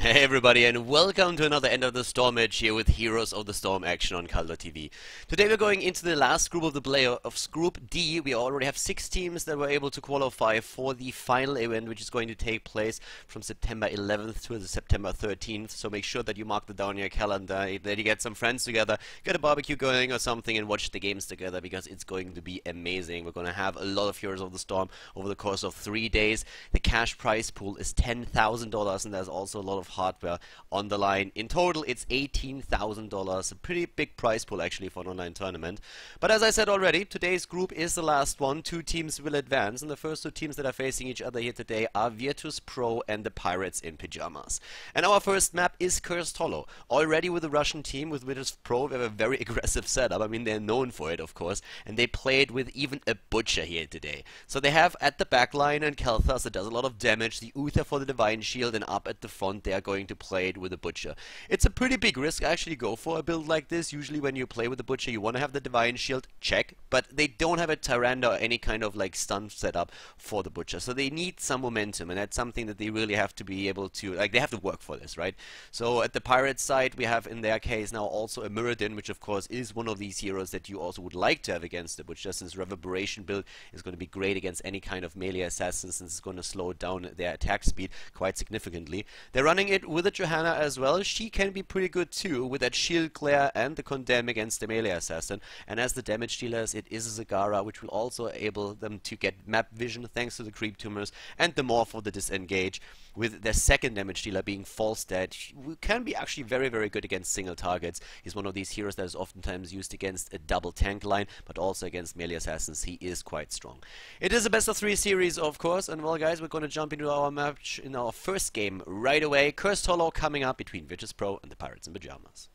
Hey everybody, and welcome to another End of the Storm match here with Heroes of the Storm action on Khaldor TV. Today we're going into the last group of the playoffs, Group D. We already have 6 teams that were able to qualify for the final event, which is going to take place from September 11th to September 13th. So make sure that you mark that down in your calendar, that you get some friends together, get a barbecue going or something, and watch the games together, because it's going to be amazing. We're going to have a lot of Heroes of the Storm over the course of 3 days. The cash prize pool is $10,000, and there's also a lot of hardware on the line. In total, it's $18,000, a pretty big prize pool actually for an online tournament. But as I said already, today's group is the last one. 2 teams will advance, and the first 2 teams that are facing each other here today are Vetus Pro and the Pirates in Pyjamas. And our first map is Cursed Hollow. Already with the Russian team, with Vetus Pro, we have a very aggressive setup. I mean, they're known for it, of course, and they played with even a Butcher here today. So they have at the back line and Khaldor that does a lot of damage, the Uther for the Divine Shield, and up at the front they are going to play it with a Butcher. It's a pretty big risk I actually go for a build like this. Usually when you play with the Butcher you want to have the Divine Shield, check, but they don't have a Tyrande or any kind of like stun setup for the Butcher, so they need some momentum, and that's something that they really have to be able to, like, they have to work for this, right? So at the Pirates side we have in their case now also a Muradin, which of course is one of these heroes that you also would like to have against the Butcher, since Reverberation build is going to be great against any kind of melee assassin, since it's going to slow down their attack speed quite significantly. They're running it with a Johanna as well. She can be pretty good too, with that shield glare and the condemn against the melee assassin. And as the damage dealers, it is a Zagara, which will also enable them to get map vision thanks to the creep tumors and the morph for the disengage, with their second damage dealer being Falstad, who can be actually very, very good against single targets. He's one of these heroes that is oftentimes used against a double tank line, but also against melee assassins. He is quite strong. It is a best of 3 series, of course, and well guys, we're going to jump into our match in our first game right away. Cursed Hollow coming up between Vetus Pro and the Pirates in Pyjamas.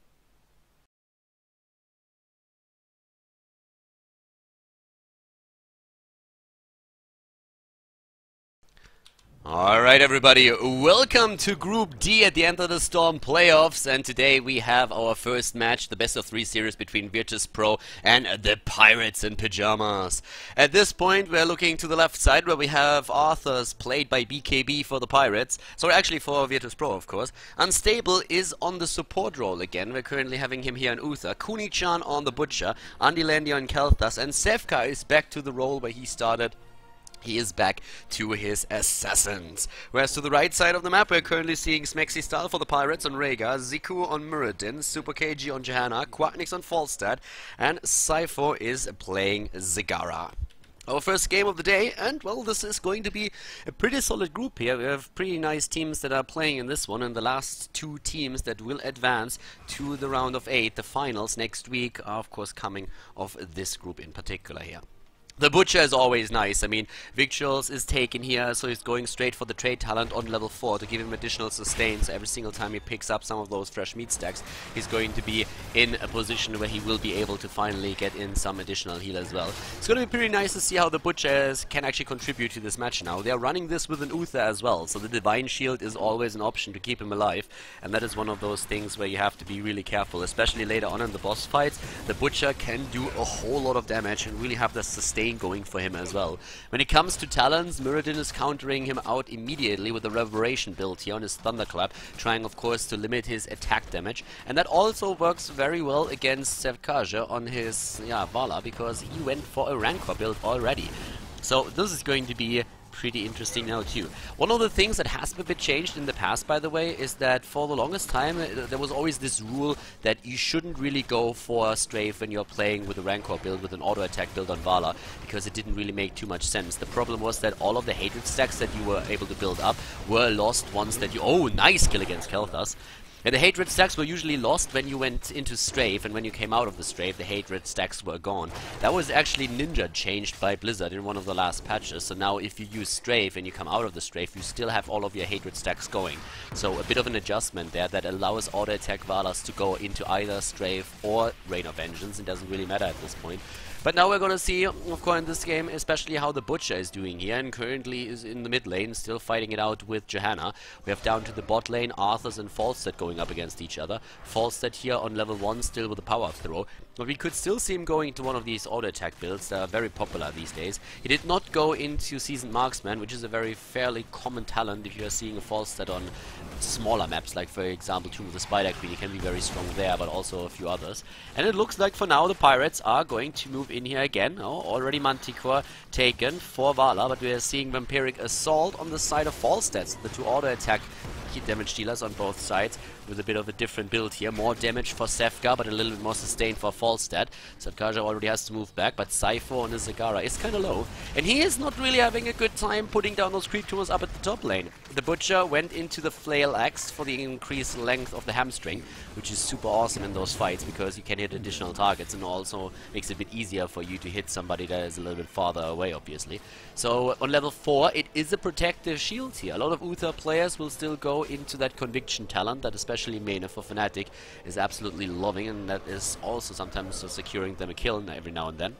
Alright everybody, welcome to Group D at the End of the Storm playoffs, and today we have our first match, the best of 3 series between Vetus Pro and the Pirates in Pyjamas. At this point we're looking to the left side where we have Arthurs, played by BKB for the Pirates, sorry, actually for Vetus Pro of course. Unstable is on the support role again, we're currently having him here in Uther, Kuni-chan on the Butcher, Andy Landy on Khaldor, and Sevka is back to the role where he started. He is back to his assassins. Whereas to the right side of the map, we're currently seeing Smexy Style for the Pirates on Rhaegar, Ziku on Muradin, Super KG on Johanna, Quacknix on Falstad, and Cypher is playing Zagara. Our first game of the day, and well, this is going to be a pretty solid group here. We have pretty nice teams that are playing in this one, and the last 2 teams that will advance to the round of 8, the finals next week, are of course coming of this group in particular here. The Butcher is always nice. I mean, Victuals is taken here, so he's going straight for the trade talent on level 4 to give him additional sustain. So every single time he picks up some of those fresh meat stacks, he's going to be in a position where he will be able to finally get in some additional heal as well. It's going to be pretty nice to see how the Butchers can actually contribute to this match now. They are running this with an Uther as well, so the Divine Shield is always an option to keep him alive, and that is one of those things where you have to be really careful, especially later on in the boss fights. The Butcher can do a whole lot of damage and really have the sustain going for him as well. When it comes to talents, Muradin is countering him out immediately with a Reverberation build here on his Thunderclap, trying of course to limit his attack damage, and that also works very well against Sevkaja on his Vala, because he went for a Rancor build already. So this is going to be pretty interesting now too. One of the things that has been changed in the past, by the way, is that for the longest time there was always this rule that you shouldn't really go for strafe when you're playing with a Rancor build, with an auto attack build on Vala, because it didn't really make too much sense. The problem was that all of the hatred stacks that you were able to build up were lost once that you... Oh, nice kill against Khaldor. And the hatred stacks were usually lost when you went into strafe, and when you came out of the strafe, the hatred stacks were gone. That was actually ninja changed by Blizzard in one of the last patches, so now if you use strafe and you come out of the strafe, you still have all of your hatred stacks going. So a bit of an adjustment there that allows auto attack Valas to go into either strafe or Rain of Vengeance. It doesn't really matter at this point. But now we're gonna see, of course, in this game, especially how the Butcher is doing here, and currently is in the mid lane, still fighting it out with Johanna. We have down to the bot lane, Arthurs and Falstead going up against each other. Falstead here on level 1, still with a power throw. But we could still see him going into one of these auto-attack builds that are very popular these days. He did not go into Seasoned Marksman, which is a very fairly common talent if you are seeing a Falstead on smaller maps, like for example Tomb of the Spider Queen. He can be very strong there, but also a few others. And it looks like for now the Pirates are going to move in here again. Oh, already Manticore taken for Vala, but we are seeing Vampiric Assault on the side of Falstead. The two auto-attack hit damage dealers on both sides with a bit of a different build here. More damage for Sefka, but a little bit more sustained for Falstead. Sadkaja already has to move back, but Cypher on his Zagara is kind of low. And he is not really having a good time putting down those creep tumors up at the top lane. The Butcher went into the Flail Axe for the increased length of the hamstring, which is super awesome in those fights because you can hit additional targets and also makes it a bit easier for you to hit somebody that is a little bit farther away, obviously. So on level 4, it is a protective shield here. A lot of Uther players will still go into that conviction talent that especially Mena for Fnatic is absolutely loving, and that is also sometimes securing them a kill every now and then.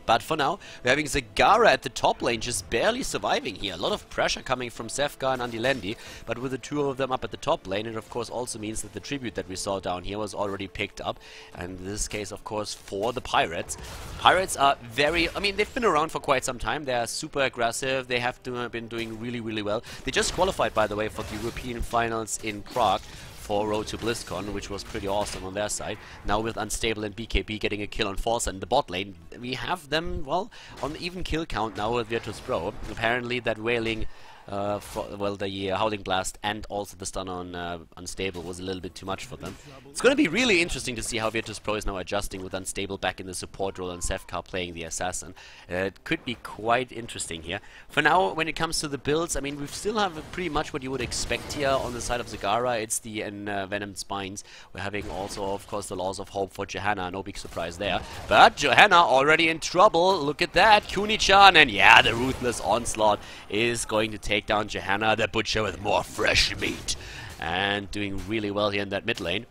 But for now, we're having Zagara at the top lane, just barely surviving here. A lot of pressure coming from Sefka and Andilendi, but with the two of them up at the top lane, it of course also means that the tribute that we saw down here was already picked up. And in this case, of course, for the Pirates. Pirates are very, I mean, they've been around for quite some time. They are super aggressive. They have been doing really, really well. They just qualified, by the way, for the European Finals in Prague for Road to BlizzCon, which was pretty awesome on their side. Now with Unstable and BKB getting a kill on Force and the bot lane, we have them, well, on the even kill count now with Vetus Pro. Apparently that Wailing, the Howling Blast and also the stun on Unstable was a little bit too much for them. It's going to be really interesting to see how Vetus Pro is now adjusting with Unstable back in the support role and Sefka playing the Assassin. It could be quite interesting here. For now, when it comes to the builds, I mean, we still have pretty much what you would expect here on the side of Zagara. It's the Envenomed Spines. We're having also, of course, the Laws of Hope for Johanna. No big surprise there. But Johanna already in trouble. Look at that. Kuni-chan, and yeah, the Ruthless Onslaught is going to take down Johanna, the Butcher with more fresh meat, and doing really well here in that mid lane.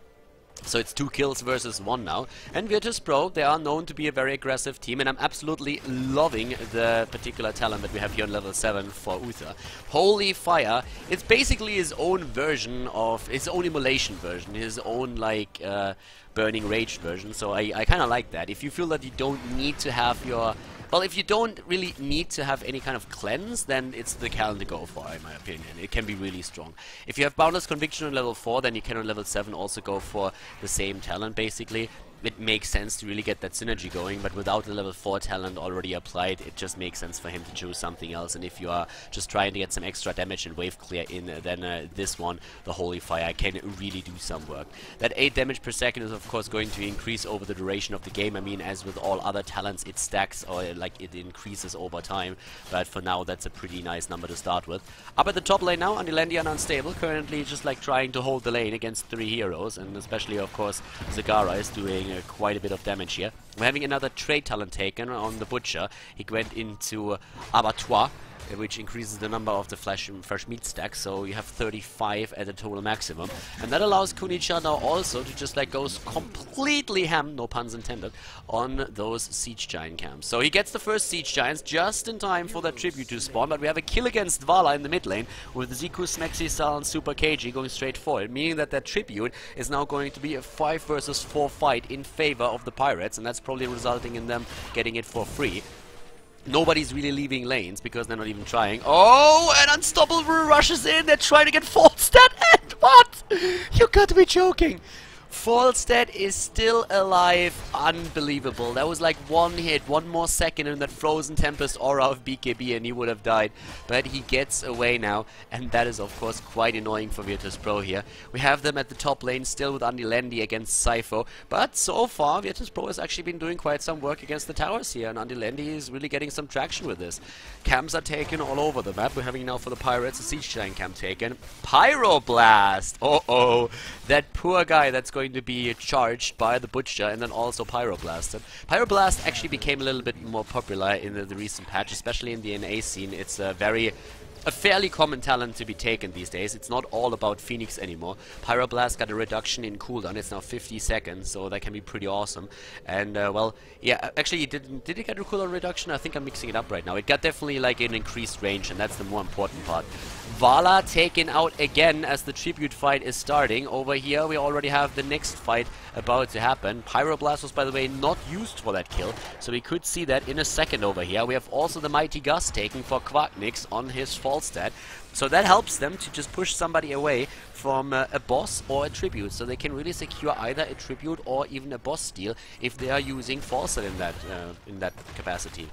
So it's 2 kills versus 1 now. And Vetus Pro, they are known to be a very aggressive team, and I'm absolutely loving the particular talent that we have here on level 7 for Uther. Holy Fire, it's basically his own version of, his own immolation version, his own like Burning Rage version, so I kind of like that. If you feel that you don't need to have your, well, if you don't really need to have any kind of cleanse, then it's the talent to go for, in my opinion. It can be really strong. If you have Boundless Conviction on level 4, then you can on level 7 also go for the same talent, basically. It makes sense to really get that synergy going, but without the level 4 talent already applied, it just makes sense for him to choose something else. And if you are just trying to get some extra damage and wave clear in, then this one, the Holy Fire, can really do some work. That 8 damage per second is of course going to increase over the duration of the game. I mean, as with all other talents, it stacks, or like it increases over time, but for now that's a pretty nice number to start with. Up at the top lane now, Andilendi and Unstable, currently just like trying to hold the lane against 3 heroes, and especially of course Zagara is doing quite a bit of damage here. We're having another trade talent taken on the Butcher. He went into Abattoir, which increases the number of the fresh meat stacks, so you have 35 at a total maximum. And that allows Kuni-chan now also to just like goes completely ham, no puns intended, on those Siege Giant camps. So he gets the first Siege Giants just in time for that tribute to spawn, but we have a kill against Vala in the mid lane with Ziku, Smexisal and Super KG going straight for it, meaning that tribute is now going to be a 5 versus 4 fight in favor of the Pirates, and that's probably resulting in them getting it for free. Nobody's really leaving lanes because they're not even trying. Oh, and Unstoppable rushes in. They're trying to get Falstead. And what? You got to be joking. Falstead is still alive. Unbelievable. That was like one hit, one more second in that Frozen Tempest aura of BKB and he would have died. But he gets away now, and that is of course quite annoying for Vetus Pro here. We have them at the top lane still with Andilendi against Cypher, but so far Vetus Pro has actually been doing quite some work against the towers here, and Andilendi is really getting some traction with this. Camps are taken all over the map. We're having now for the Pirates a Siege Giant camp taken. Pyroblast! Oh, that poor guy that's going to be charged by the Butcher and then also Pyroblasted. Pyroblast actually became a little bit more popular in the recent patch, especially in the NA scene. It's a very a fairly common talent to be taken these days. It's not all about Phoenix anymore. Pyroblast got a reduction in cooldown. It's now 50 seconds, so that can be pretty awesome. And, well, yeah, actually, did it get a cooldown reduction? I think I'm mixing it up right now. It got definitely, like, an increased range, and that's the more important part. Vala taken out again as the tribute fight is starting. Over here, we already have the next fight about to happen. Pyroblast was, by the way, not used for that kill, so we could see that in a second over here. We have also the Mighty Gust taken for Quacknix on his Falstad. So that helps them to just push somebody away from a boss or a tribute, so they can really secure either a tribute or even a boss steal if they are using Falstad in that capacity.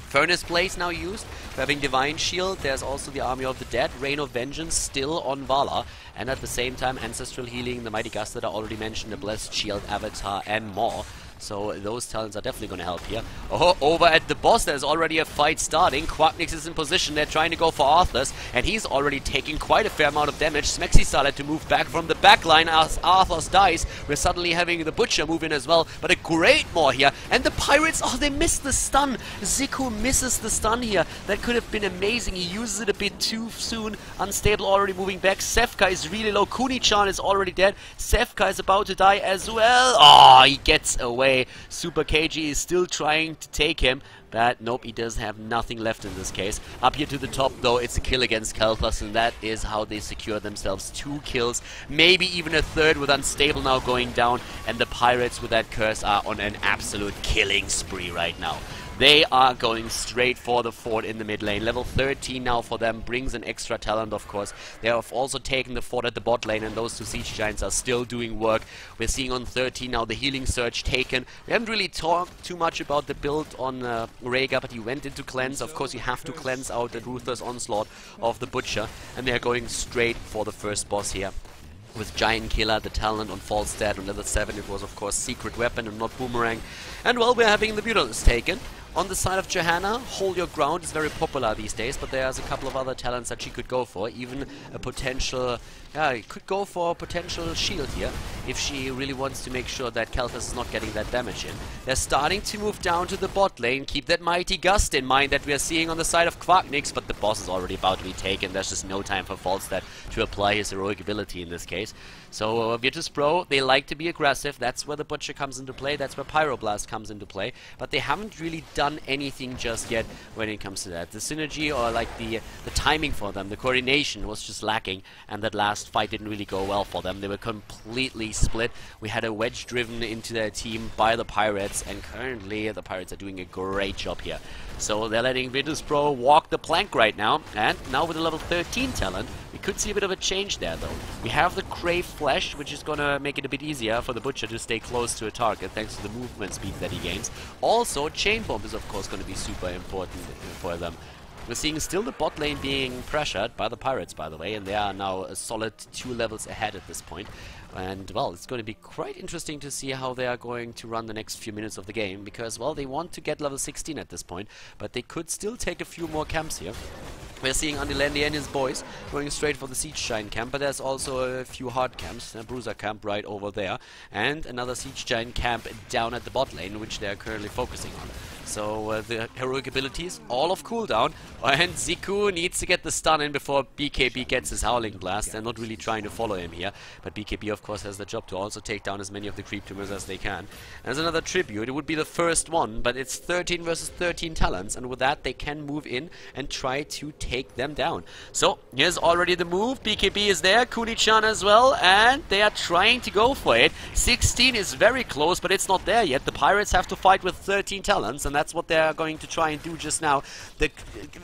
Furnace Blaze now used for having Divine Shield. There's also the Army of the Dead, Rain of Vengeance still on Vala, and at the same time Ancestral Healing, the Mighty Gust that I already mentioned, the Blessed Shield, Avatar, and more. So those talents are definitely going to help here. Oh, over at the boss, there's already a fight starting. Quacknix is in position. They're trying to go for Arthas, and he's already taking quite a fair amount of damage. Smexisal had to move back from the back line as Arthas dies. We're suddenly having the Butcher move in as well, but a great more here. And the Pirates, oh, they missed the stun. Ziku misses the stun here. That could have been amazing. He uses it a bit too soon. Unstable already moving back. Sefka is really low. Kuni-chan is already dead. Sefka is about to die as well. Oh, he gets away. Super KG is still trying to take him, but nope, he does have nothing left in this case. Up here to the top, though, it's a kill against Kalthas, and that is how they secure themselves 2 kills, maybe even a third, with Unstable now going down, and the Pirates with that curse are on an absolute killing spree right now. They are going straight for the fort in the mid lane. Level 13 now for them brings an extra talent, of course. They have also taken the fort at the bot lane, and those 2 Siege Giants are still doing work. We're seeing on 13 now the Healing Surge taken. We haven't really talked too much about the build on Rhaegar, but he went into cleanse. Of course, you have to cleanse out the ruthless onslaught of the Butcher, and they're going straight for the first boss here. With Giant Killer, the talent on Falstad. On level 7 it was, of course, Secret Weapon and not Boomerang. And, well, we're having the Brutalist taken. On the side of Johanna, Hold Your Ground is very popular these days, but there's a couple of other talents that she could go for. Even a potential... yeah, you could go for a potential shield here, if she really wants to make sure that Kalthas is not getting that damage in. They're starting to move down to the bot lane. Keep that Mighty Gust in mind that we are seeing on the side of Quacknix, but the boss is already about to be taken. There's just no time for Falstad to apply his heroic ability in this case. So, Vetus Pro, they like to be aggressive. That's where the Butcher comes into play. That's where Pyroblast comes into play. But they haven't really done anything just yet when it comes to that. The synergy, or like the timing for them, the coordination was just lacking, and that last fight didn't really go well for them. They were completely split. We had a wedge driven into their team by the Pirates, and currently the Pirates are doing a great job here. So they're letting Vetus Pro walk the plank right now, and now with a level 13 talent, we could see a bit of a change there though. We have the Crave Flesh, which is gonna make it a bit easier for the Butcher to stay close to a target thanks to the movement speed that he gains. Also, Chain Bomb is of course gonna be super important for them. We're seeing still the bot lane being pressured by the Pirates, by the way, and they are now a solid 2 levels ahead at this point. And, well, it's going to be quite interesting to see how they are going to run the next few minutes of the game, because, well, they want to get level 16 at this point, but they could still take a few more camps here. We're seeing Andilendi and his boys going straight for the Siege Giant camp, but there's also a few hard camps, a Bruiser camp right over there, and another Siege Giant camp down at the bot lane, which they are currently focusing on. So the heroic abilities, all of cooldown, and Ziku needs to get the stun in before BKB gets his Howling Blast. They're not really trying to follow him here, but BKB of course has the job to also take down as many of the creep tumors as they can. There's another tribute, it would be the first one, but it's 13 versus 13 talents, and with that they can move in and try to take them down. So here's already the move, BKB is there, Kuni-chan as well, and they are trying to go for it. 16 is very close, but it's not there yet. The Pirates have to fight with 13 talents, and that's what they're going to try and do just now.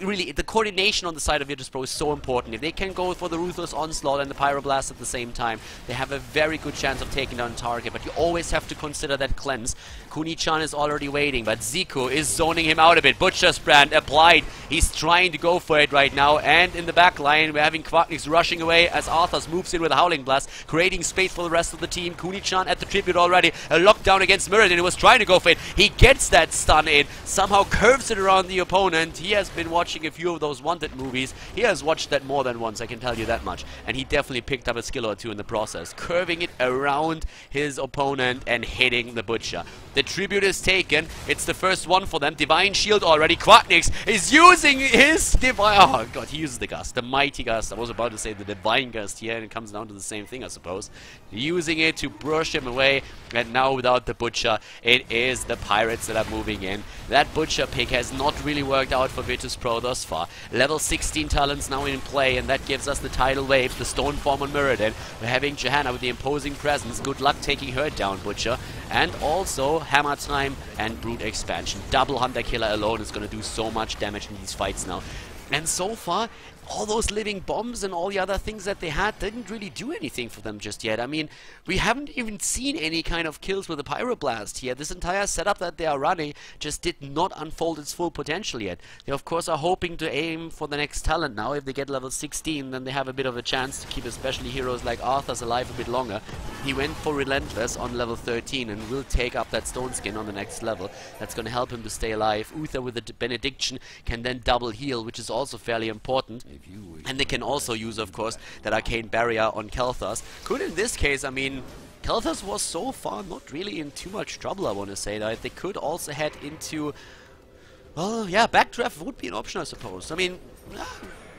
Really, the coordination on the side of Vetus Pro is so important. If they can go for the Ruthless Onslaught and the Pyroblast at the same time, they have a very good chance of taking down the target, but you always have to consider that cleanse. Kuni-chan is already waiting, but Ziku is zoning him out a bit. Butcher's Brand applied. He's trying to go for it right now, and in the back line, we're having Quacknix rushing away as Arthas moves in with a Howling Blast, creating space for the rest of the team. Kuni-chan at the tribute already. A lockdown against Mirrodin, who was trying to go for it. He gets that stun in, it, somehow curves it around the opponent. He has been watching a few of those Wanted movies. He has watched that more than once, I can tell you that much. And he definitely picked up a skill or two in the process, curving it around his opponent and hitting the Butcher. The tribute is taken. It's the first one for them. Divine Shield already. Quacknix is using his Divine... Oh, God, he uses the Gust. The Mighty Gust. I was about to say the Divine Gust here, and it comes down to the same thing, I suppose. Using it to brush him away. And now without the Butcher, it is the Pirates that are moving in. That Butcher pick has not really worked out for Vetus Pro thus far. Level 16 talents now in play, and that gives us the tidal wave, the Stone Form on Mirrodin. We're having Johanna with the imposing presence. Good luck taking her down, Butcher. And also Hammer Time and Brute Expansion. Double Hunter Killer alone is going to do so much damage in these fights now. And so far, all those living bombs and all the other things that they had didn't really do anything for them just yet. I mean, we haven't even seen any kind of kills with the Pyroblast here. This entire setup that they are running just did not unfold its full potential yet. They, of course, are hoping to aim for the next talent now. If they get level 16, then they have a bit of a chance to keep especially heroes like Arthur's alive a bit longer. He went for Relentless on level 13 and will take up that Stone Skin on the next level. That's going to help him to stay alive. Uther with the Benediction can then double heal, which is also fairly important. And they can also use, of course, that Arcane Barrier on Kel'Thas. Could in this case, I mean, Kel'Thas was so far not really in too much trouble, I want to say. That they could also head into... Well, yeah, Backdraft would be an option, I suppose. I mean,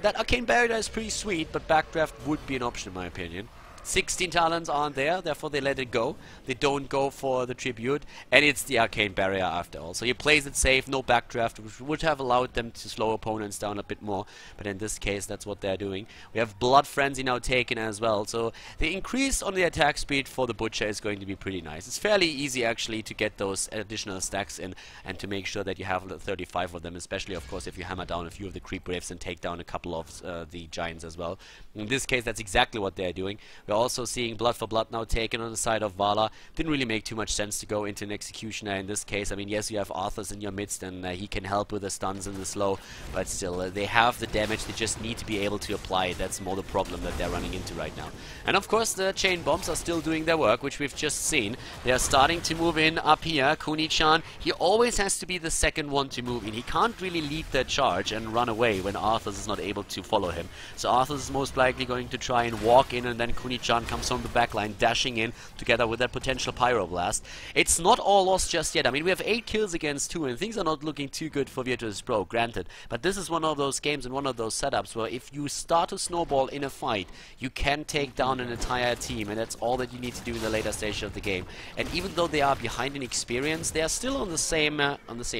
that Arcane Barrier is pretty sweet, but Backdraft would be an option, in my opinion. 16 talents aren't there, therefore they let it go. They don't go for the tribute, and it's the Arcane Barrier after all. So he plays it safe, no backdraft, which would have allowed them to slow opponents down a bit more. But in this case, that's what they're doing. We have Blood Frenzy now taken as well. So the increase on the attack speed for the Butcher is going to be pretty nice. It's fairly easy actually to get those additional stacks in and to make sure that you have 35 of them, especially of course if you hammer down a few of the creep waves and take down a couple of the giants as well. In this case, that's exactly what they're doing. We're also seeing Blood for Blood now taken on the side of Vala. Didn't really make too much sense to go into an Executioner in this case. I mean, yes, you have Arthur's in your midst and he can help with the stuns and the slow, but still, they have the damage. They just need to be able to apply it. That's more the problem that they're running into right now. And of course, the chain bombs are still doing their work, which we've just seen. They are starting to move in up here. Kuni-chan, he always has to be the second one to move in. He can't really lead that charge and run away when Arthur's is not able to follow him. So Arthur's is most likely going to try and walk in, and then Kuni-chan comes from the back line, dashing in together with that potential Pyroblast. It's not all lost just yet. I mean, we have 8 kills against 2, and things are not looking too good for Vetus Pro, granted. But this is one of those games and one of those setups where if you start to snowball in a fight, you can take down an entire team, and that's all that you need to do in the later stage of the game. And even though they are behind in experience, they are still on the same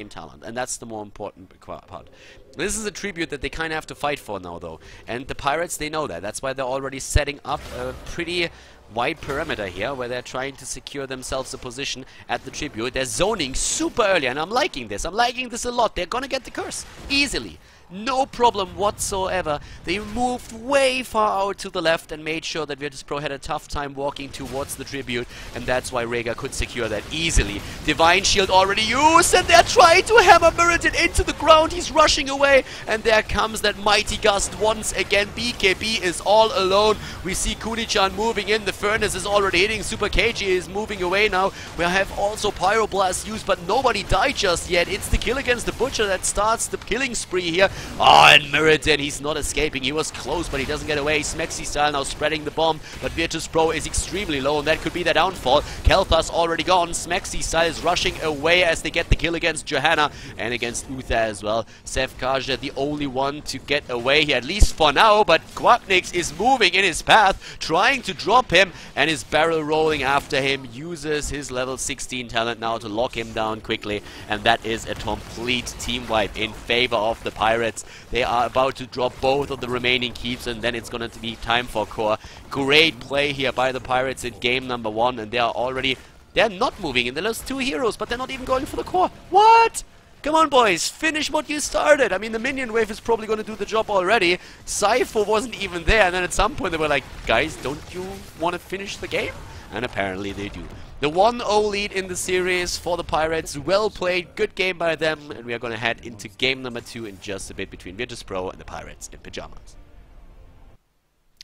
talent, and that's the more important part. This is a tribute that they kind of have to fight for now, though. And the Pirates, they know that. That's why they're already setting up a pretty wide perimeter here, where they're trying to secure themselves a position at the tribute. They're zoning super early, and I'm liking this. I'm liking this a lot. They're gonna get the curse easily. No problem whatsoever. They moved way far out to the left and made sure that Vetus Pro had a tough time walking towards the tribute, and that's why Rhaegar could secure that easily. Divine Shield already used, and they're trying to hammer Mirrodin into the ground. He's rushing away, and there comes that Mighty Gust once again. BKB is all alone. We see Kuni-chan moving in. The Furnace is already hitting. Super KG is moving away now. We have also Pyroblast used, but nobody died just yet. It's the kill against the Butcher that starts the killing spree here. Oh, and Mirrodin, he's not escaping. He was close, but he doesn't get away. Smexy style now spreading the bomb, but Vetus Pro is extremely low, and that could be the downfall. Kel'Thas already gone. Smexy style is rushing away as they get the kill against Johanna and against Uther as well. Sefkaja, the only one to get away here, at least for now, but Quacknix is moving in his path, trying to drop him, and is barrel rolling after him. Uses his level 16 talent now to lock him down quickly, and that is a complete team wipe in favor of the Pirates. They are about to drop both of the remaining keeps, and then it's going to be time for core. Great play here by the Pirates in game number 1, and they're not moving in. They lost 2 heroes, but they're not even going for the core. What? Come on, boys, finish what you started. I mean, the minion wave is probably going to do the job already. Cypher wasn't even there, and then at some point they were like, guys, don't you want to finish the game? And apparently they do. The 1-0 lead in the series for the Pirates. Well played, good game by them, and we are going to head into game number 2 in just a bit between Vetus Pro and the Pirates in Pyjamas.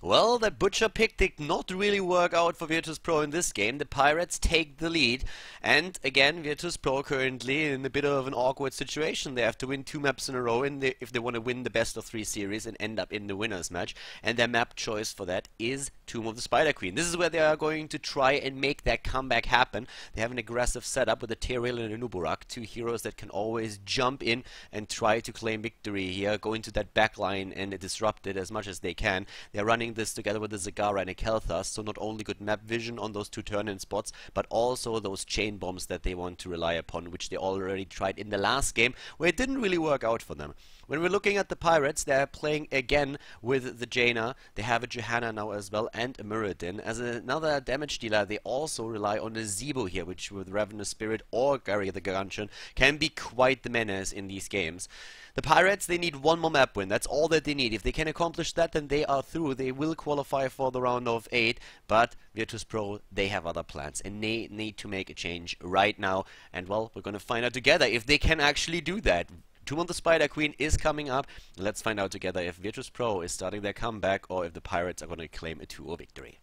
Well, that butcher pick did not really work out for Virtus Pro in this game. The Pirates take the lead, and again, Virtus Pro currently in a bit of an awkward situation. They have to win 2 maps in a row if they want to win the best of 3 series and end up in the winner's match, and their map choice for that is Tomb of the Spider Queen. This is where they are going to try and make that comeback happen. They have an aggressive setup with a Tyrael and a Nuburak, 2 heroes that can always jump in and try to claim victory here, go into that backline and disrupt it as much as they can. They're running this together with a Zagara and a Khaldor, so not only good map vision on those 2 turn-in spots, but also those chain bombs that they want to rely upon, which they already tried in the last game, where it didn't really work out for them. When we're looking at the Pirates, they're playing again with the Jaina. They have a Johanna now as well, and a Muradin. As another damage dealer, they also rely on a Zebo here, which with Ravenous Spirit or Gary the Garantian can be quite the menace in these games. The Pirates, they need 1 more map win. That's all that they need. If they can accomplish that, then they are through. They will qualify for the round of 8. But Virtus Pro, they have other plans, and they need to make a change right now. And well, we're going to find out together if they can actually do that. Tomb of the Spider Queen is coming up. Let's find out together if Virtus Pro is starting their comeback or if the Pirates are going to claim a 2-0 victory.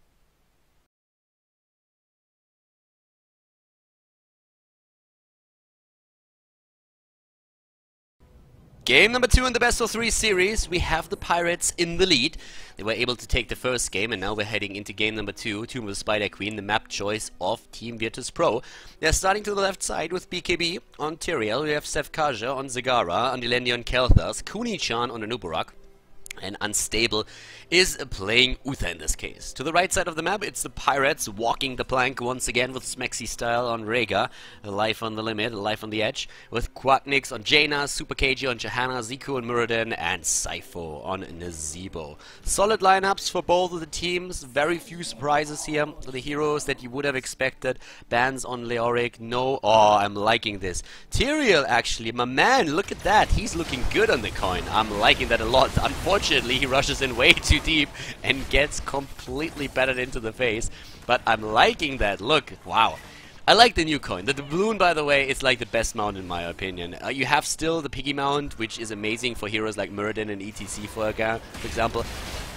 Game number 2 in the best of 3 series, we have the Pirates in the lead. They were able to take the first game, and now we're heading into game number 2, Tomb of the Spider Queen, the map choice of Team Virtus Pro. They're starting to the left side with BKB on Tyrael, we have Sefkaja on Zagara, on Dilendi on Kelthas, Kuni-chan on Anubarak, and Unstable is playing Uther in this case. To the right side of the map, it's the Pirates walking the plank once again with Smexy style on Rhaegar, life on the limit, life on the edge, with Quacknix on Jaina, Super KG on Johanna, Zico on Muradin, and Sypho on Nazebo. Solid lineups for both of the teams, very few surprises here. The heroes that you would have expected, bans on Leoric, no, oh, I'm liking this. Tyrael actually, my man, look at that, he's looking good on the coin. I'm liking that a lot. Unfortunately, he rushes in way too deep and gets completely battered into the face, but I'm liking that. Look, wow. I like the new coin. The doubloon, by the way, is like the best mount in my opinion. You have still the piggy mount, which is amazing for heroes like Muradin and ETC for example.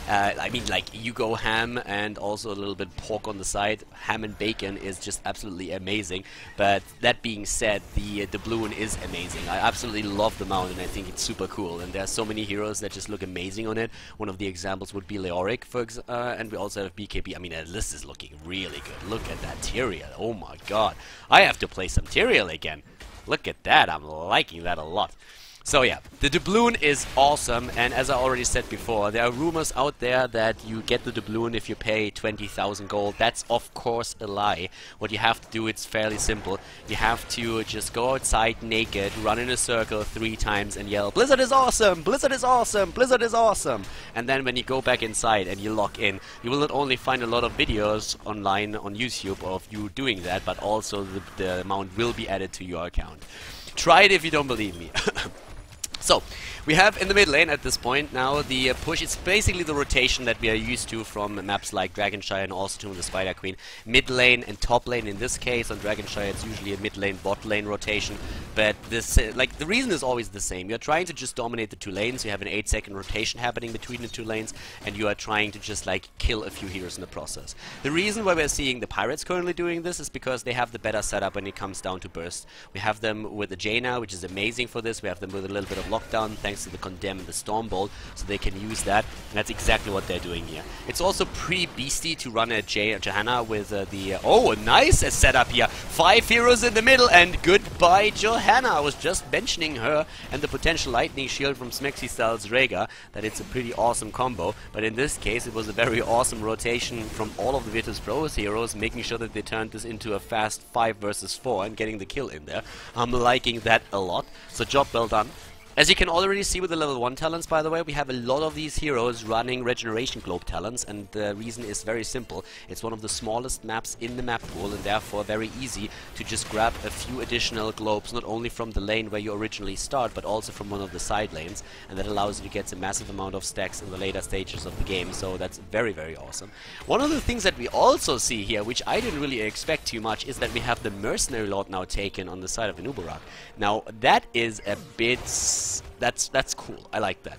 I mean, like, you go ham and also a little bit pork on the side. Ham and bacon is just absolutely amazing. But that being said, the doubloon is amazing. I absolutely love the mount and I think it's super cool. And there are so many heroes that just look amazing on it. One of the examples would be Leoric, and we also have BKB. I mean, this is looking really good. Look at that Tyrael. Oh my god. I have to play some Tyrael again. Look at that. I'm liking that a lot. So yeah, the doubloon is awesome, and as I already said before, there are rumors out there that you get the doubloon if you pay 20,000 gold. That's of course a lie. What you have to do, it's fairly simple. You have to just go outside naked, run in a circle 3 times and yell, "Blizzard is awesome! Blizzard is awesome! Blizzard is awesome!" And then when you go back inside and you log in, you will not only find a lot of videos online on YouTube of you doing that, but also the amount will be added to your account. Try it if you don't believe me. So, we have in the mid lane at this point now the push. It's basically the rotation that we are used to from maps like Dragonshire and also Tomb of the Spider Queen. Mid lane and top lane in this case. On Dragonshire it's usually a mid lane, bot lane rotation. But this, like, the reason is always the same. You're trying to just dominate the 2 lanes. You have an 8-second rotation happening between the 2 lanes, and you are trying to just, like, kill a few heroes in the process. The reason why we're seeing the Pirates currently doing this is because they have the better setup when it comes down to burst. We have them with the Jaina, which is amazing for this. We have them with a little bit of lockdown thanks to the Condemn and the Stormbolt, so they can use that, and that's exactly what they're doing here. It's also pretty beastie to run a Johanna with oh, a nice setup here. 5 heroes in the middle, and goodbye Johanna. I was just mentioning her and the potential lightning shield from Smexy Styles Rhaegar, that it's a pretty awesome combo, but in this case it was a very awesome rotation from all of the Vetus Pro heroes, making sure that they turned this into a fast 5 versus 4 and getting the kill in there. I'm liking that a lot, so job well done. As you can already see with the level 1 talents, by the way, we have a lot of these heroes running Regeneration Globe talents, and the reason is very simple. It's one of the smallest maps in the map pool, and therefore very easy to just grab a few additional globes, not only from the lane where you originally start, but also from one of the side lanes, and that allows you to get a massive amount of stacks in the later stages of the game, so that's very, very awesome. One of the things that we also see here, which I didn't really expect too much, is that we have the Mercenary Lord now taken on the side of the Nubarak. 'Nubarak. Now, that is a bit... That's cool. I like that.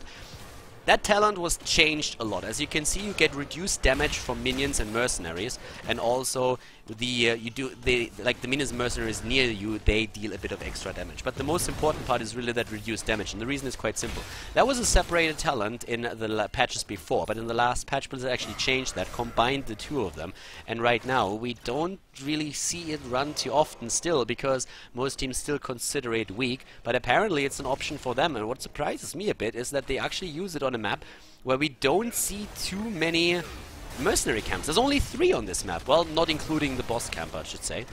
that talent was changed a lot. As you can see, you get reduced damage from minions and mercenaries, and also the the minions and mercenaries near you, they deal a bit of extra damage. But the most important part is really that reduced damage, and the reason is quite simple. That was a separated talent in the patches before, but in the last patch, Blizzard actually changed that, combined the two of them, and right now we don't really see it run too often still, because most teams still consider it weak, but apparently it's an option for them. And what surprises me a bit is that they actually use it on a map where we don't see too many mercenary camps. There's only 3 on this map, well, not including the boss camp, I should say.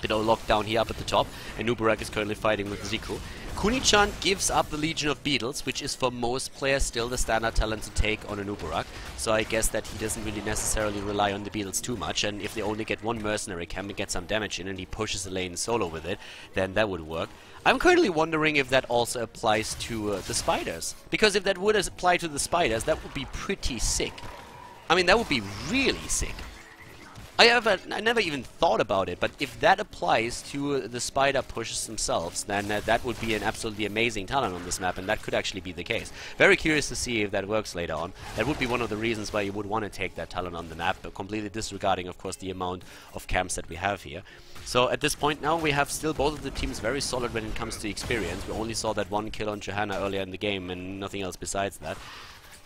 Bit of lockdown here up at the top, and Nubarak is currently fighting with Zico. Kuni-chan gives up the Legion of Beetles, which is for most players still the standard talent to take on a Nubarak, so I guess that he doesn't really necessarily rely on the Beetles too much, and if they only get 1 mercenary camp and get some damage in and he pushes the lane solo with it, then that would work. I'm currently wondering if that also applies to the spiders, because if that would apply to the spiders, that would be pretty sick. I mean, that would be really sick. I never even thought about it, but if that applies to the spider pushes themselves, then that would be an absolutely amazing talent on this map, and that could actually be the case. Very curious to see if that works later on. That would be one of the reasons why you would want to take that talent on the map, but completely disregarding, of course, the amount of camps that we have here. So at this point now, we have still both of the teams very solid when it comes to experience. We only saw that 1 kill on Johanna earlier in the game, and nothing else besides that.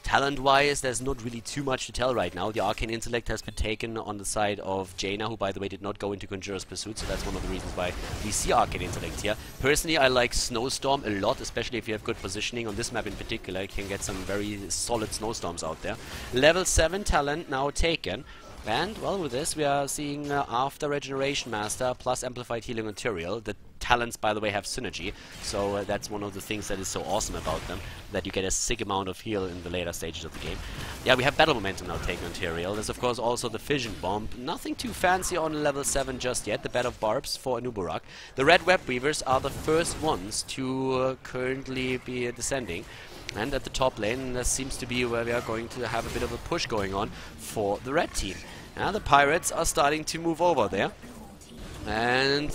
Talent-wise, there's not really too much to tell right now. The Arcane Intellect has been taken on the side of Jaina, who, by the way, did not go into Conjurer's Pursuit, so that's one of the reasons why we see Arcane Intellect here. Personally, I like Snowstorm a lot, especially if you have good positioning. On this map in particular, you can get some very solid Snowstorms out there. Level 7 talent now taken. And, well, with this, we are seeing after Regeneration Master plus Amplified Healing Material. The talents, by the way, have synergy, so that's one of the things that is so awesome about them, that you get a sick amount of heal in the later stages of the game. Yeah, we have Battle Momentum now taken on Tyrael. There's, of course, also the Fission Bomb. Nothing too fancy on level 7 just yet. The Bed of Barbs for Nubarak. The Red Web Weavers are the first ones to currently be descending. And at the top lane, that seems to be where we are going to have a bit of a push going on for the red team. Now the Pirates are starting to move over there. And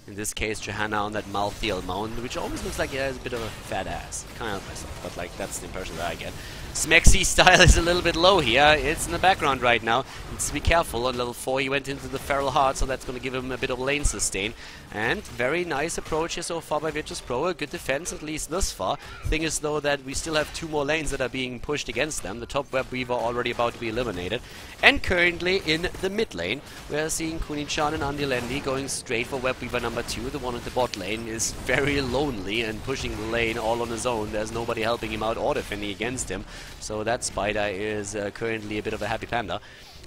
in this case, Johanna on that Malthiel Mound, which always looks like it has a bit of a fat ass. Can't help myself, but like that's the impression that I get. Smexy's style is a little bit low here. It's in the background right now. Needs to be careful. On level 4 he went into the Feral Heart, so that's going to give him a bit of lane sustain. And very nice approach here so far by Vetus Pro. A good defense, at least thus far. Thing is, though, that we still have 2 more lanes that are being pushed against them. The top Web Weaver already about to be eliminated. And currently in the mid lane, we are seeing Kuni-chan and Andilendi going straight for Web Weaver number 2. The one at the bot lane is very lonely and pushing the lane all on his own. There's nobody helping him out or defending against him. So that spider is currently a bit of a happy panda.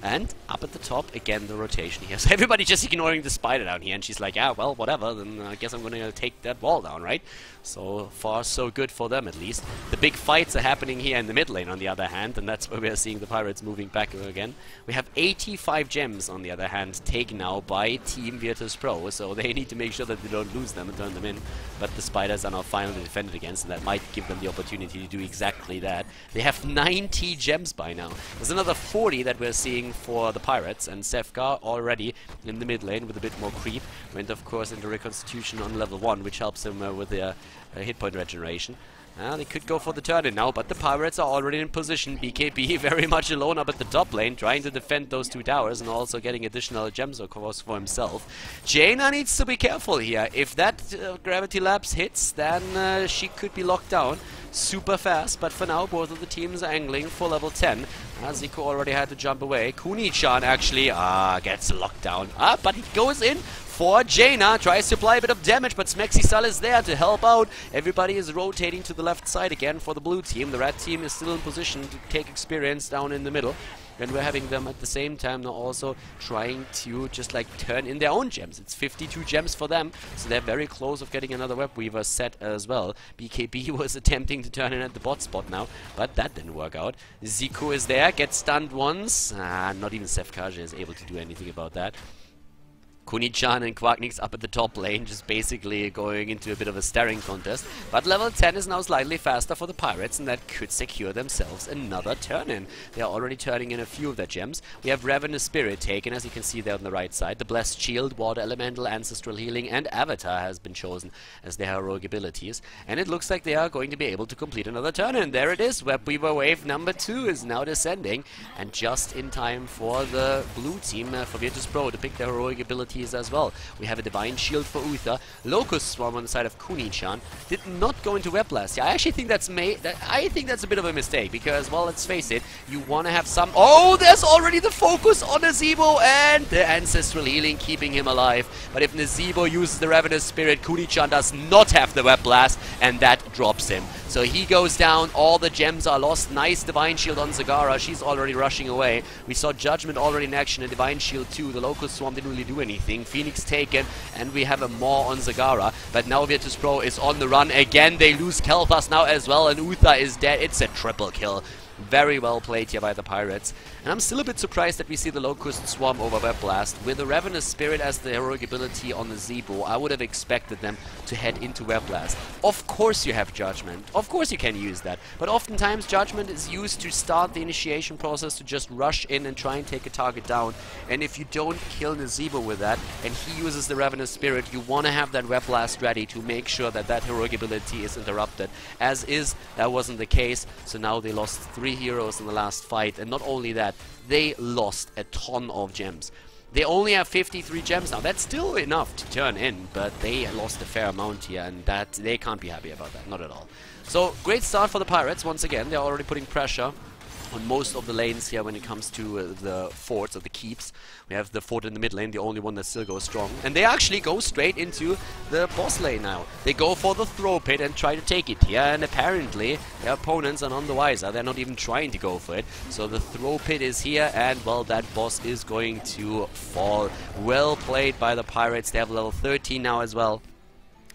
And up at the top, again, the rotation here. So everybody just ignoring the spider down here, and she's like, yeah, well, whatever, then I guess I'm gonna take that wall down, right? So far, so good for them, at least. The big fights are happening here in the mid lane, on the other hand, and that's where we're seeing the Pirates moving back again. We have 85 gems, on the other hand, taken now by Team Virtus Pro, so they need to make sure that they don't lose them and turn them in. But the spiders are now finally defended against, and that might give them the opportunity to do exactly that. They have 90 gems by now. There's another 40 that we're seeing for the Pirates, and Sefka already in the mid lane with a bit more creep. Went, of course, into Reconstitution on level 1, which helps him with the hit point regeneration. They could go for the turn-in now, but the Pirates are already in position. BKB very much alone up at the top lane, trying to defend those 2 towers and also getting additional gems, of course, for himself. Jaina needs to be careful here. If that Gravity Lapse hits, then she could be locked down super fast, but for now both of the teams are angling for level 10. Zico already had to jump away. Kuni-chan actually gets locked down. But he goes in for Jaina, tries to apply a bit of damage, but Smexy is there to help out. Everybody is rotating to the left side again for the blue team. The red team is still in position to take experience down in the middle. And we're having them at the same time now also trying to just like turn in their own gems. It's 52 gems for them, so they're very close of getting another Web Weaver set as well. BKB was attempting to turn in at the bot spot now, but that didn't work out. Zico is there, gets stunned once. Not even Sefkaja is able to do anything about that. Kuni-chan and Quacknix up at the top lane, just basically going into a bit of a staring contest. But level 10 is now slightly faster for the Pirates, and that could secure themselves another turn-in. They are already turning in a few of their gems. We have Ravenous Spirit taken, as you can see there on the right side. The Blessed Shield, Water Elemental, Ancestral Healing, and Avatar has been chosen as their heroic abilities. And it looks like they are going to be able to complete another turn-in. There it is. Webweaver Wave number 2 is now descending, and just in time for the blue team, for Vetus Pro, to pick their heroic abilities as well. We have a Divine Shield for Uther, Locust Swarm on the side of Kuni-chan. Did not go into Web Blast. Yeah, I actually think that's a bit of a mistake, because, well, let's face it, you want to have some... Oh, there's already the focus on Nazebo, and the Ancestral Healing keeping him alive. But if Nazebo uses the Ravenous Spirit, Kuni-chan does not have the Web Blast, and that drops him. So he goes down, all the gems are lost. Nice Divine Shield on Zagara, she's already rushing away. We saw Judgment already in action, and Divine Shield too. The Locust Swarm didn't really do anything. Phoenix taken, and we have a Maw on Zagara. But now Virtus Pro is on the run again. They lose Kel'Thas now as well, and Uther is dead. It's a triple kill. Very well played here by the Pirates. And I'm still a bit surprised that we see the Locust Swarm over Web Blast. With the Ravenous Spirit as the heroic ability on the Zebo, I would have expected them to head into Web Blast. Of course you have Judgment. Of course you can use that. But oftentimes Judgment is used to start the initiation process, to just rush in and try and take a target down. And if you don't kill the Zebo with that, and he uses the Ravenous Spirit, you want to have that Web Blast ready to make sure that that heroic ability is interrupted. As is, that wasn't the case, so now they lost 3 heroes in the last fight, and not only that, they lost a ton of gems. They only have 53 gems now. That's still enough to turn in, but they lost a fair amount here, and that they can't be happy about that, not at all. So, great start for the Pirates. Once again, they're already putting pressure on most of the lanes here when it comes to the forts or the keeps. We have the fort in the mid lane, the only one that still goes strong. And they actually go straight into the boss lane now. They go for the throw pit and try to take it here, and apparently their opponents are none the wiser. They're not even trying to go for it. So the throw pit is here, and, well, that boss is going to fall. Well played by the Pirates. They have level 13 now as well.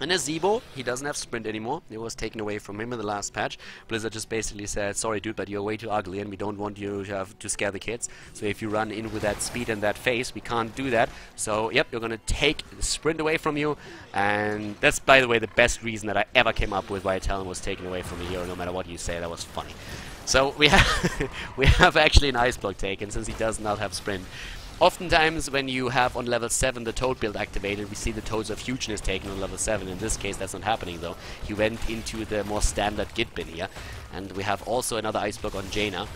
And Nazebo, he doesn't have sprint anymore. It was taken away from him in the last patch. Blizzard just basically said, sorry dude, but you're way too ugly and we don't want you to have to scare the kids. So if you run in with that speed and that face, we can't do that. So yep, you're gonna take the sprint away from you. And that's, by the way, the best reason that I ever came up with why talent was taken away from a hero, no matter what you say. That was funny. So we have we have actually an ice block taken since he does not have sprint. Oftentimes when you have on level 7 the Toad build activated, we see the Toads of Hugeness taken on level 7. In this case that's not happening though. He went into the more standard Git bin here. And we have also another ice block on Jaina.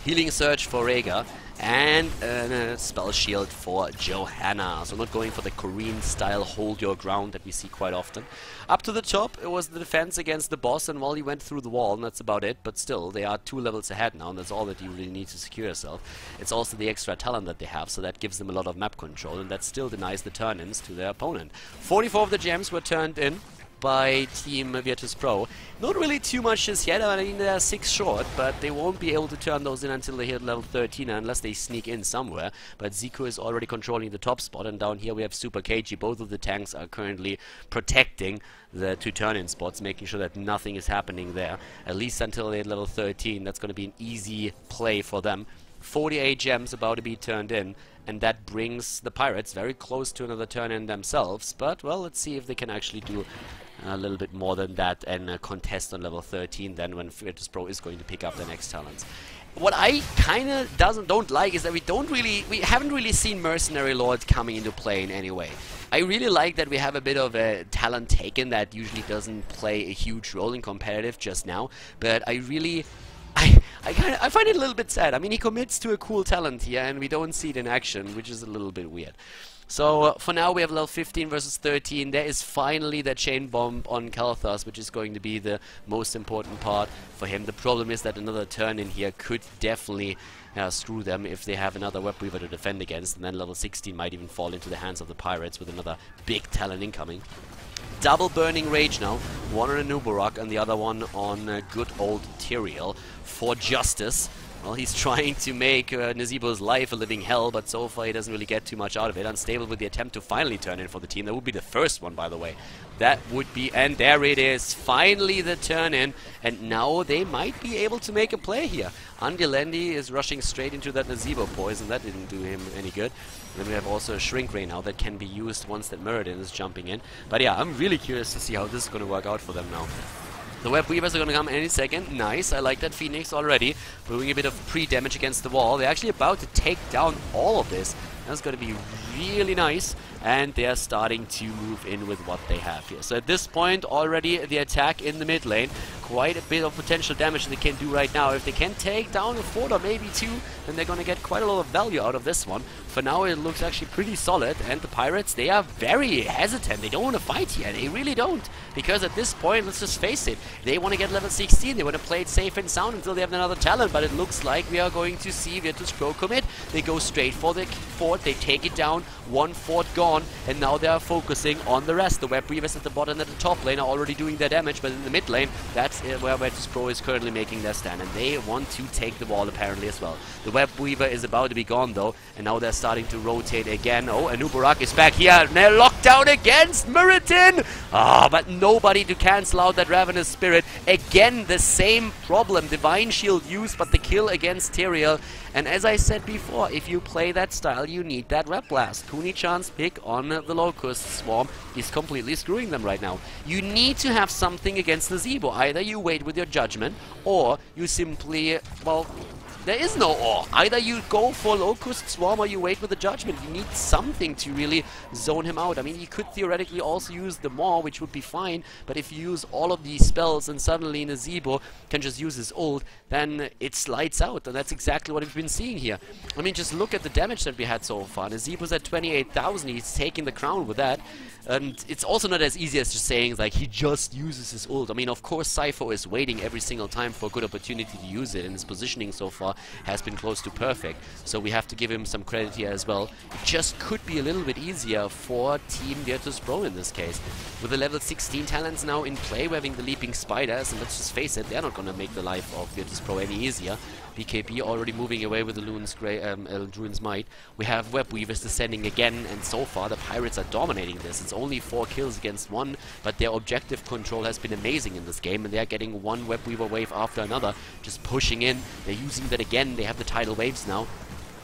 Healing Surge for Rhaegar, and a Spell Shield for Johanna. So not going for the Korean style hold your ground that we see quite often. Up to the top, it was the defense against the boss, and, well, he went through the wall, and that's about it. But still, they are 2 levels ahead now, and that's all that you really need to secure yourself. It's also the extra talent that they have, so that gives them a lot of map control, and that still denies the turn-ins to their opponent. 44 of the gems were turned in by Team Virtus Pro. Not really too much just yet. I mean, they're 6 short, but they won't be able to turn those in until they hit level 13 unless they sneak in somewhere. But Zico is already controlling the top spot, and down here we have Super KG. Both of the tanks are currently protecting the 2 turn-in spots, making sure that nothing is happening there. At least until they hit level 13. That's going to be an easy play for them. 48 gems about to be turned in, and that brings the Pirates very close to another turn-in themselves. But, well, let's see if they can actually do a little bit more than that and contest on level 13 then, when Vetus Pro is going to pick up their next talents. What I kind of don't like is that we haven't really seen Mercenary Lords coming into play in any way. I really like that we have a bit of a talent taken that usually doesn't play a huge role in competitive just now, but I find it a little bit sad. I mean, he commits to a cool talent here and we don't see it in action, which is a little bit weird. So for now we have level 15 versus 13. There is finally the chain bomb on Kel'Thas, which is going to be the most important part for him. The problem is that another turn in here could definitely screw them if they have another Webweaver to defend against, and then level 16 might even fall into the hands of the Pirates with another big talent incoming. Double Burning Rage now, one on a Nubarok and the other one on good old Tyrael for Justice. Well, he's trying to make Nazeebo's life a living hell, but so far he doesn't really get too much out of it. Unstable with the attempt to finally turn in for the team. That would be the first one, by the way. That would be, and there it is, finally the turn in, and now they might be able to make a play here. Andilendi is rushing straight into that Nazeebo poison. That didn't do him any good. And then we have also a Shrink Ray now that can be used once that Muradin is jumping in. But yeah, I'm really curious to see how this is going to work out for them now. The Web Weavers are going to come any second. Nice, I like that Phoenix already. Doing a bit of pre-damage against the wall. They're actually about to take down all of this. That's going to be really nice. And they are starting to move in with what they have here. So at this point, already the attack in the mid lane. Quite a bit of potential damage they can do right now. If they can take down a fort or maybe two, then they're going to get quite a lot of value out of this one. For now, it looks actually pretty solid. And the Pirates, they are very hesitant. They don't want to fight here. They really don't. Because at this point, let's just face it, they want to get level 16. They want to play it safe and sound until they have another talent. But it looks like we are going to see Vetus Pro commit. They go straight for the fort. They take it down. One fort gone. And now they are focusing on the rest. The Web Weavers at the bottom and at the top lane are already doing their damage. But in the mid lane, that's where Vetus Pro is currently making their stand. And they want to take the wall apparently as well. The Web Weaver is about to be gone though. And now they're starting to rotate again. Oh, Anubarak is back here. And they're locked down against Muradin. Ah, but nobody to cancel out that Ravenous Spirit. Again, the same problem. Divine Shield used, but the kill against Tyrael. And as I said before, if you play that style, you need that Rep Blast. Kuni-chan's pick on the Locust Swarm is completely screwing them right now. You need to have something against Nazeebo. Either you wait with your judgment, or you simply, well, there is no or. Either you go for Locust Swarm or you wait with the judgment. You need something to really zone him out. I mean, you could theoretically also use the Maw, which would be fine, but if you use all of these spells and suddenly Nazeebo can just use his ult, then it's lights out, and that's exactly what we've been seeing here. I mean, just look at the damage that we had so far. Nazeebo's at 28,000, he's taking the crown with that. And it's also not as easy as just saying, like, he just uses his ult. I mean, of course, Cypher is waiting every single time for a good opportunity to use it, and his positioning so far has been close to perfect. So we have to give him some credit here as well. It just could be a little bit easier for Team Virtus Pro in this case. With the level 16 talents now in play, we're having the Leaping Spiders, and let's just face it, they're not going to make the life of Virtus Pro any easier. BKB already moving away with the Druin's Might. We have Web Weavers descending again, and so far the Pirates are dominating this. It's only 4 kills against 1, but their objective control has been amazing in this game, and they're getting one Web Weaver wave after another, just pushing in. They're using that again. They have the tidal waves now.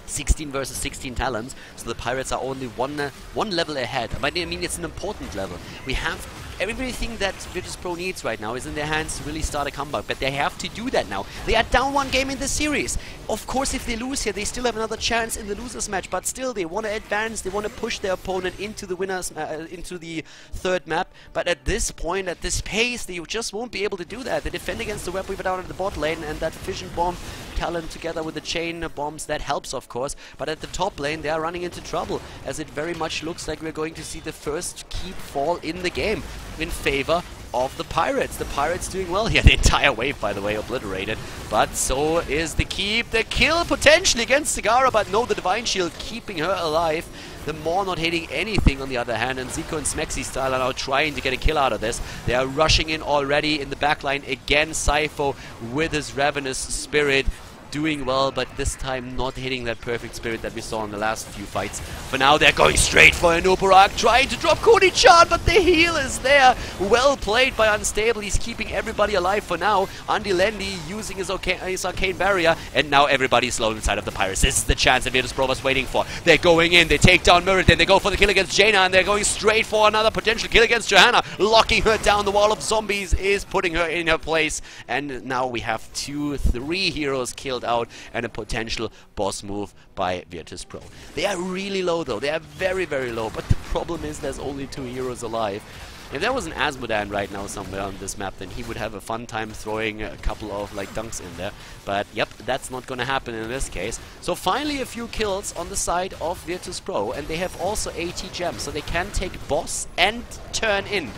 16 versus 16 talents, so the Pirates are only one level ahead. But I mean, it's an important level. We have everything that Vetus Pro needs right now is in their hands to really start a comeback, but they have to do that now. They are down 1 game in the series. Of course, if they lose here, they still have another chance in the losers match, but still, they want to advance, they want to push their opponent into the winners, into the third map, but at this point, at this pace, they just won't be able to do that. They defend against the Web Weaver down at the bot lane, and that Fission Bomb talent together with the chain bombs, that helps, of course, but at the top lane, they are running into trouble, as it very much looks like we're going to see the first keep fall in the game in favor of the Pirates. The Pirates doing well here. The entire wave, by the way, obliterated. But so is the keep. The kill potentially against Sigara, but no, the Divine Shield keeping her alive. The Maw not hitting anything on the other hand, and Zico and Smexy style are now trying to get a kill out of this. They are rushing in already in the backline. Again, Cypher with his Ravenous Spirit doing well, but this time not hitting that perfect spirit that we saw in the last few fights. For now, they're going straight for Anubarak, trying to drop Kuni-chan, but the heal is there. Well played by Unstable. He's keeping everybody alive for now. Andilendi using his Arcane Barrier, and now everybody's slow inside of the Pirates. This is the chance that Vetus Pro was waiting for. They're going in, they take down Muradin, they go for the kill against Jaina, and they're going straight for another potential kill against Johanna. Locking her down, the wall of zombies is putting her in her place, and now we have 3 heroes killed out and a potential boss move by Vetus Pro. They are really low though, they are very, very low, but the problem is there's only 2 heroes alive. If there was an Asmodan right now somewhere on this map, then he would have a fun time throwing a couple of like dunks in there. But yep, that's not gonna happen in this case. So finally a few kills on the side of Virtus Pro, and they have also 80 gems, so they can take boss and turn in.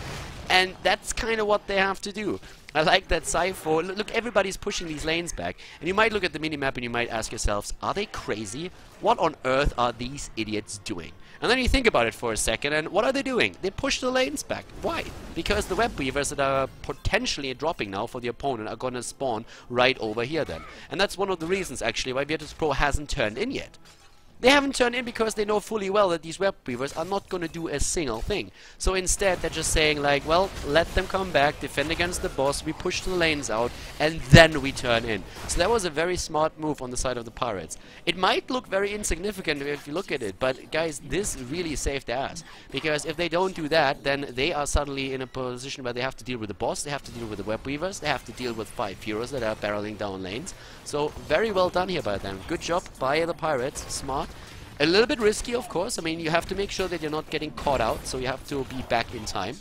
And that's kind of what they have to do. I like that Cypher. Look, everybody's pushing these lanes back. And you might look at the minimap and you might ask yourselves, are they crazy? What on earth are these idiots doing? And then you think about it for a second, and what are they doing? They push the lanes back. Why? Because the web weavers that are potentially dropping now for the opponent are gonna spawn right over here then. And that's one of the reasons actually why Vetus Pro hasn't turned in yet. They haven't turned in because they know fully well that these web weavers are not going to do a single thing. So instead they're just saying like, well, let them come back, defend against the boss, we push the lanes out, and then we turn in. So that was a very smart move on the side of the Pirates. It might look very insignificant if you look at it, but guys, this really saved their ass. Because if they don't do that, then they are suddenly in a position where they have to deal with the boss, they have to deal with the web weavers, they have to deal with 5 heroes that are barreling down lanes. So very well done here by them. Good job by the Pirates, smart. A little bit risky, of course. I mean, you have to make sure that you're not getting caught out, so you have to be back in time.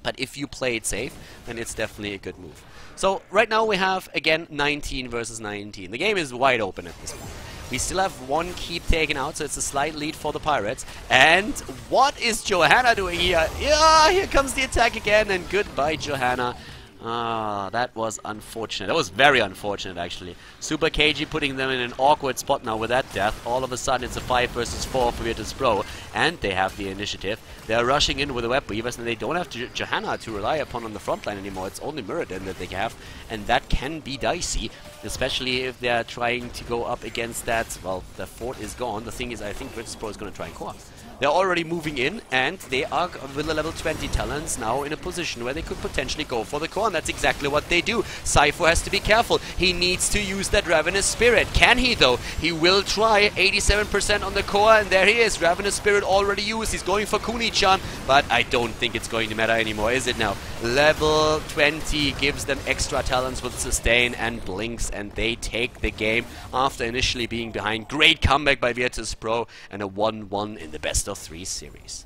But if you play it safe, then it's definitely a good move. So right now we have, again, 19 versus 19. The game is wide open at this point. We still have one keep taken out, so it's a slight lead for the Pirates. And what is Johanna doing here? Yeah, here comes the attack again, and goodbye, Johanna. Ah, that was unfortunate. That was very unfortunate, actually. Super KG putting them in an awkward spot now with that death. All of a sudden, it's a 5 versus 4 for Vetus Pro, and they have the initiative. They're rushing in with the web weavers, and they don't have Johanna to rely upon on the front line anymore. It's only Muradin that they have, and that can be dicey, especially if they're trying to go up against that. Well, the fort is gone. The thing is, I think Vetus Pro is going to try and core. They're already moving in, and they are, with the level 20 talents, now in a position where they could potentially go for the core, and that's exactly what they do. Cypher has to be careful. He needs to use that Ravenous Spirit. Can he, though? He will try. 87% on the core, and there he is. Ravenous Spirit already used. He's going for Kuni-chan, but I don't think it's going to matter anymore, is it now? Level 20 gives them extra talents with Sustain and Blinks, and they take the game after initially being behind. Great comeback by Vetus Pro, and a 1-1 in the best of 3 series.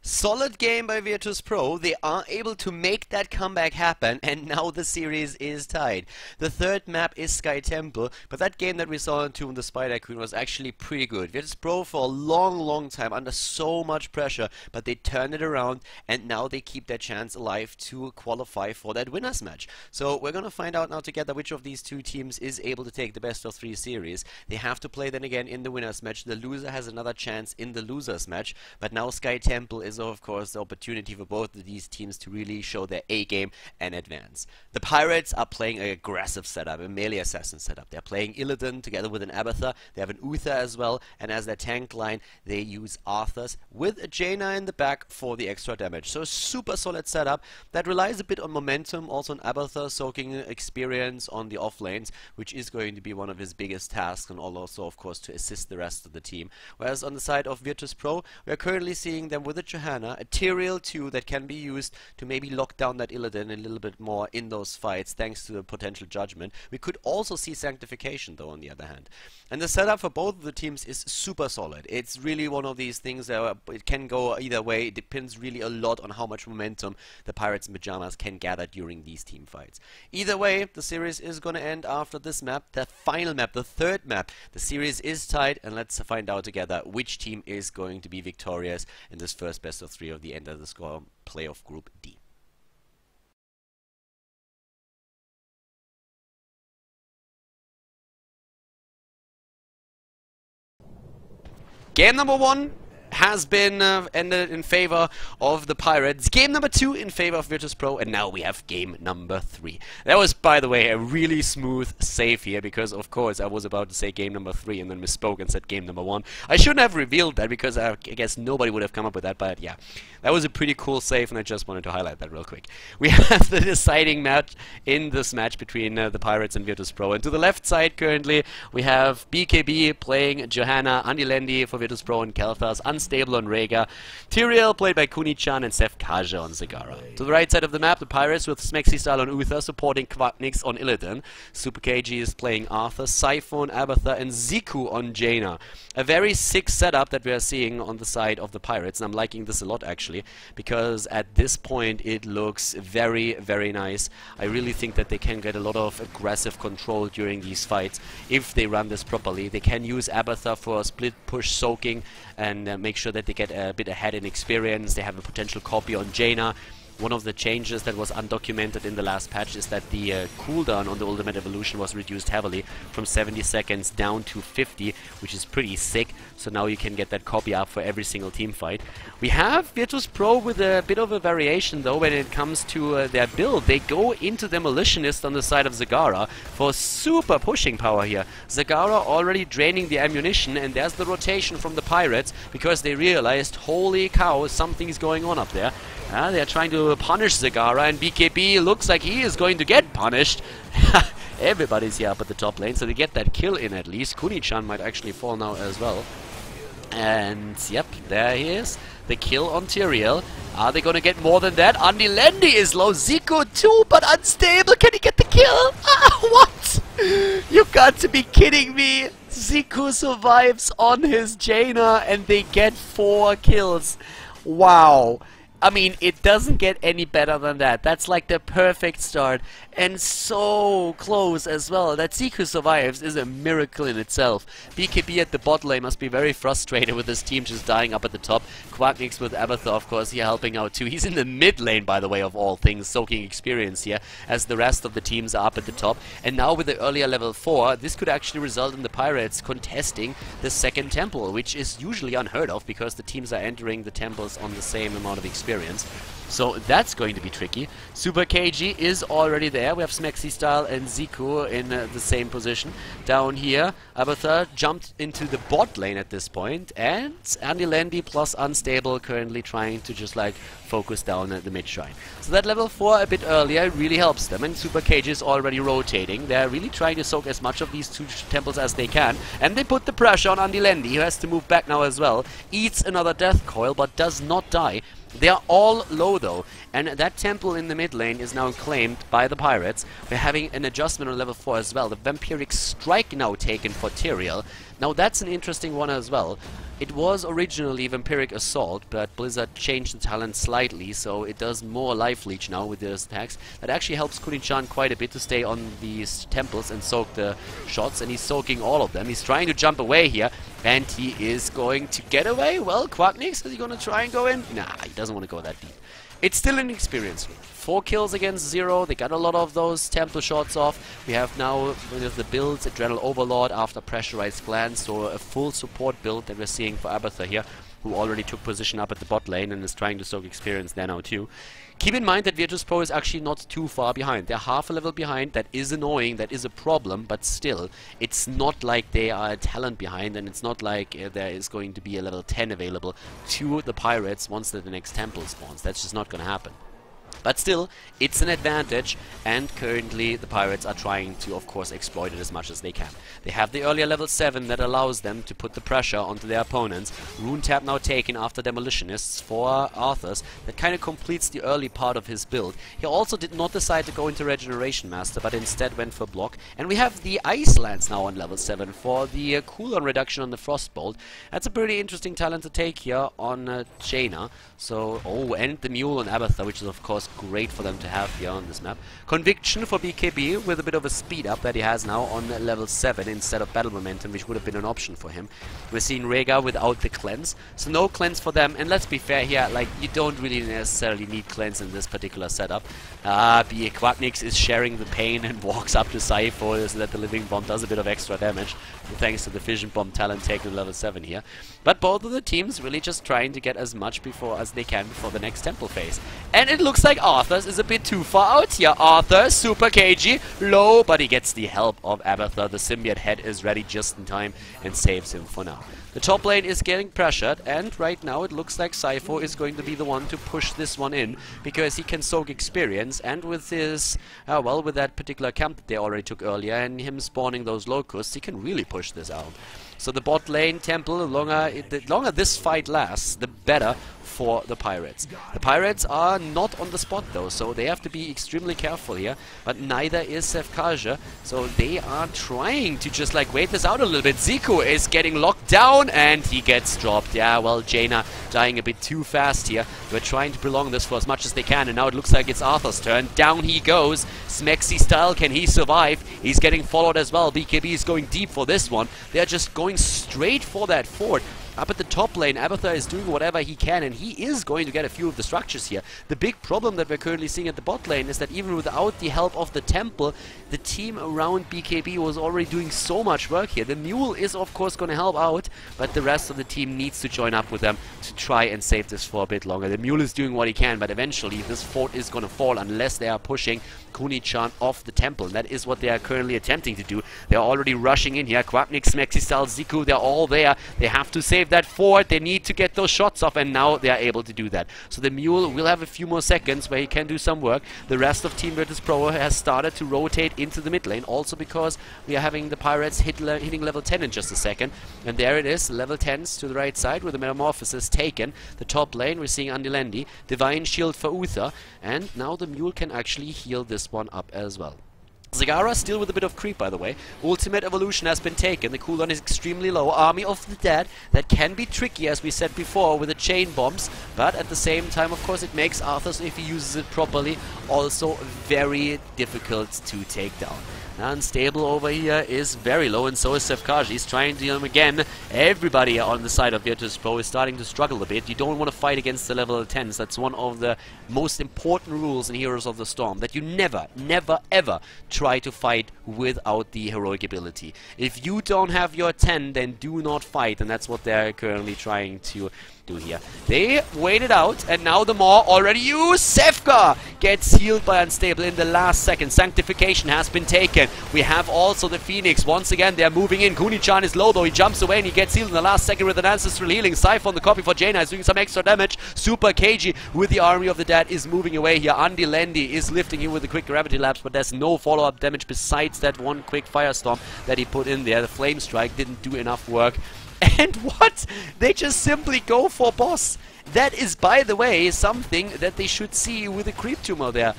Solid game by Vetus Pro. They are able to make that comeback happen, and now the series is tied. The third map is Sky Temple, but that game that we saw in Tomb the Spider Queen was actually pretty good. Vetus Pro for a long time under so much pressure, but they turned it around, and now they keep their chance alive to qualify for that winners match. So we're gonna find out now together which of these two teams is able to take the best of 3 series. They have to play then again in the winners match. The loser has another chance in the losers match, but now Sky Temple is of course the opportunity for both of these teams to really show their A game and advance. The Pirates are playing an aggressive setup, a melee assassin setup. They're playing Illidan together with an Abathur. They have an Uther as well, and as their tank line they use Arthurs with a Jaina in the back for the extra damage. So a super solid setup that relies a bit on momentum, also on Abathur soaking experience on the off lanes, which is going to be one of his biggest tasks, and also of course to assist the rest of the team. Whereas on the side of Virtus Pro, we are currently seeing them with a Johanna, a Tyrael too that can be used to maybe lock down that Illidan a little bit more in those fights thanks to the potential judgment. We could also see Sanctification though on the other hand. And the setup for both of the teams is super solid. It's really one of these things that it can go either way. It depends really a lot on how much momentum the Pirates and Pyjamas can gather during these team fights. Either way, the series is going to end after this map, the final map, the third map. The series is tied, and let's find out together which team is going to be victorious in this first best of 3 of the end of the score playoff group D. Game number 1 has been ended in favor of the Pirates. Game number 2 in favor of Virtus Pro, and now we have game number 3. That was, by the way, a really smooth save here, because of course I was about to say game number 3 and then misspoke and said game number 1. I shouldn't have revealed that because I guess nobody would have come up with that, but yeah, that was a pretty cool save, and I just wanted to highlight that real quick. We have the deciding match in this match between the Pirates and Virtus Pro, and to the left side currently we have BKB playing Johanna, Andy Lendi for Virtus Pro and Kelthas, Unstable on Rhaegar, Tyrael played by Kuni-chan, and Seth Kaja on Zagara. To the right side of the map, the Pirates with Smexy Style on Uther supporting Quacknix on Illidan. Super KG is playing Arthur, Siphon, Abathur, and Ziku on Jaina. A very sick setup that we are seeing on the side of the Pirates, and I'm liking this a lot actually. actually, because at this point it looks very, very nice. I really think that they can get a lot of aggressive control during these fights if they run this properly. They can use Abathur for split push soaking and make sure that they get a bit ahead in experience. They have a potential copy on Jaina. One of the changes that was undocumented in the last patch is that the cooldown on the Ultimate Evolution was reduced heavily from 70 seconds down to 50, which is pretty sick. So now you can get that copy up for every single team fight. We have Vetus Pro with a bit of a variation though when it comes to their build. They go into Demolitionist on the side of Zagara for super pushing power here. Zagara already draining the ammunition, and there's the rotation from the Pirates because they realized, holy cow, something's going on up there. They're trying to punish Zagara, and BKB looks like he is going to get punished. Everybody's here up at the top lane, so they get that kill in at least. Kuni-chan might actually fall now as well. And yep, there he is. The kill on Tyrael. Are they going to get more than that? Andilendi is low. Zico too, but unstable. Can he get the kill? What? You got to be kidding me. Zico survives on his Jaina and they get 4 kills. Wow. I mean, it doesn't get any better than that. That's like the perfect start. And so close as well. That Zico survives is a miracle in itself. BKB at the bot lane must be very frustrated with his team just dying up at the top. Quacknix with Abathur, of course, here helping out too. He's in the mid lane, by the way, of all things, soaking experience here, as the rest of the teams are up at the top. And now with the earlier level 4, this could actually result in the Pirates contesting the second temple, which is usually unheard of because the teams are entering the temples on the same amount of experience. So that's going to be tricky. Super KG is already there. We have Smexy Style and Zico in the same position. Down here, Abathur jumped into the bot lane at this point, and Andilendi plus Unstable currently trying to just like focus down at the mid shrine. So that level 4 a bit earlier really helps them, and Super KG is already rotating. They're really trying to soak as much of these 2 temples as they can, and they put the pressure on Andilendi, who has to move back now as well. Eats another death coil, but does not die. They are all low though, and that temple in the mid lane is now claimed by the Pirates. We're having an adjustment on level 4 as well. The Vampiric Strike now taken for Tyrael. Now that's an interesting one as well. It was originally Vampiric Assault, but Blizzard changed the talent slightly, so it does more life leech now with those attacks. That actually helps Kuni-chan quite a bit to stay on these temples and soak the shots, and he's soaking all of them. He's trying to jump away here, and he is going to get away. Well, Quacknix, is he going to try and go in? Nah, he doesn't want to go that deep. It's still an experience. 4 kills against 0. They got a lot of those temple shots off. We have now the builds, Adrenal Overlord after Pressurized Glance, so a full support build that we're seeing for Abathur here, who already took position up at the bot lane and is trying to soak experience there now too. Keep in mind that Vetus Pro is actually not too far behind. They're half a level behind. That is annoying, that is a problem, but still, it's not like they are a talent behind, and it's not like there is going to be a level 10 available to the Pirates once the next temple spawns. That's just not going to happen. But still, it's an advantage, and currently the Pirates are trying to, of course, exploit it as much as they can. They have the earlier level 7 that allows them to put the pressure onto their opponents. Rune Tap now taken after Demolitionists for Arthas. That kind of completes the early part of his build. He also did not decide to go into Regeneration Master, but instead went for Block. And we have the Ice Lance now on level 7 for the cooldown reduction on the Frostbolt. That's a pretty interesting talent to take here on Jaina. So, and the Mule on Abathur, which is, of course, great for them to have here on this map. Conviction for BKB with a bit of a speed up that he has now on level 7 instead of battle momentum, which would have been an option for him. We're seeing Rhaegar without the cleanse, so no cleanse for them. And let's be fair here, like, you don't really necessarily need cleanse in this particular setup. Quacknix is sharing the pain and walks up to Cypher so that the Living Bomb does a bit of extra damage, thanks to the Fission Bomb talent taken level 7 here. But both of the teams really just trying to get as much before as they can before the next temple phase. And it looks like Arthas is a bit too far out here. Arthas, Super KG, low, but he gets the help of Abathur. The symbiote head is ready just in time and saves him for now. The top lane is getting pressured, and right now it looks like Cypher is going to be the one to push this one in, because he can soak experience, and with his, well, with that particular camp that they already took earlier, and him spawning those locusts, he can really push this out. So the bot lane temple, the longer this fight lasts, the better for the Pirates. The Pirates are not on the spot though, so they have to be extremely careful here, but neither is Sefkaja, so they are trying to just like wait this out a little bit. Zico is getting locked down and he gets dropped. Yeah, well, Jaina dying a bit too fast here. We're trying to prolong this for as much as they can, and now it looks like it's Arthur's turn. Down he goes. Smexy style, can he survive? He's getting followed as well. BKB is going deep for this one. They're just going straight for that fort. Up at the top lane, Abathur is doing whatever he can, and he is going to get a few of the structures here. The big problem that we're currently seeing at the bot lane is that even without the help of the temple, the team around BKB was already doing so much work here. The mule is of course going to help out, but the rest of the team needs to join up with them to try and save this for a bit longer. The mule is doing what he can, but eventually this fort is going to fall unless they are pushing Kuni-chan off the temple. And that is what they are currently attempting to do. They are already rushing in here. Quapnik, Smexy style, Ziku, they're all there. They have to save that fort. They need to get those shots off, and now they are able to do that. So the mule will have a few more seconds where he can do some work. The rest of Team Vetus Pro has started to rotate into the mid lane, also because we are having the Pirates hitting level 10 in just a second. And there it is, level 10s to the right side with the Metamorphosis taken. The top lane, we're seeing Andilendi, Divine Shield for Uther, and now the mule can actually heal this one up as well. Zagara still with a bit of creep, by the way. Ultimate Evolution has been taken. The cooldown is extremely low. Army of the Dead, that can be tricky, as we said before, with the chain bombs. But at the same time, of course, it makes Arthur's, if he uses it properly, also very difficult to take down. Unstable over here is very low, and so is Sefkaji. He's trying to heal him again. Everybody on the side of Vetus Pro is starting to struggle a bit. You don't want to fight against the level 10s. That's one of the most important rules in Heroes of the Storm, that you never, never, ever try to fight without the heroic ability. If you don't have your 10, then do not fight, and that's what they're currently trying to do here. They waited out, and now the Maw already used. Sefka gets healed by Unstable in the last second. Sanctification has been taken. We have also the Phoenix. Once again, they're moving in. Kuni-chan is low, though. He jumps away, and he gets healed in the last second with an Ancestral Healing. Siphon, the copy for Jaina, is doing some extra damage. Super KG with the Army of the Dead is moving away here. Andilendi is lifting him with the quick Gravity Lapse, but there's no follow-up damage besides that one quick Firestorm that he put in there. The Flame Strike didn't do enough work. And what? They just simply go for boss. That is, by the way, something that they should see with the creep tumor there.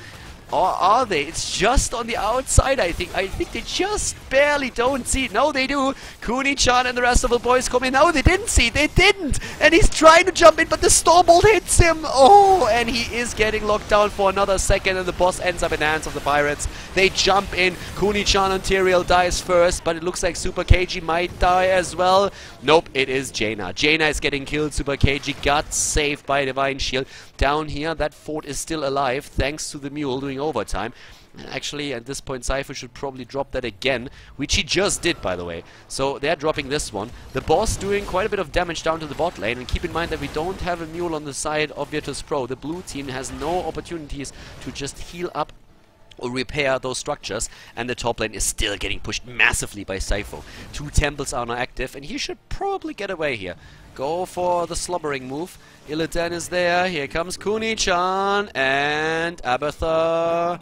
Or are they? It's just on the outside, I think. I think they just barely don't see it. No, they do. Kuni-chan and the rest of the boys come in. No, they didn't see it. They didn't. And he's trying to jump in, but the Stormbolt hits him. Oh, and he is getting locked down for another second, and the boss ends up in the hands of the Pirates. They jump in. Kuni-chan on Tyrael dies first, but it looks like Super KG might die as well. Nope, it is Jaina. Jaina is getting killed. Super KG got saved by Divine Shield. Down here, that fort is still alive, thanks to the mule doing overtime. And actually, at this point, Cypher should probably drop that again, which he just did, by the way. So they're dropping this one. The boss doing quite a bit of damage down to the bot lane, and keep in mind that we don't have a mule on the side of Vetus Pro. The blue team has no opportunities to just heal up or repair those structures, and the top lane is still getting pushed massively by Cypher. Two temples are now active, and he should probably get away here. Go for the slobbering move. Illidan is there. Here comes Kuni-chan, and Abathur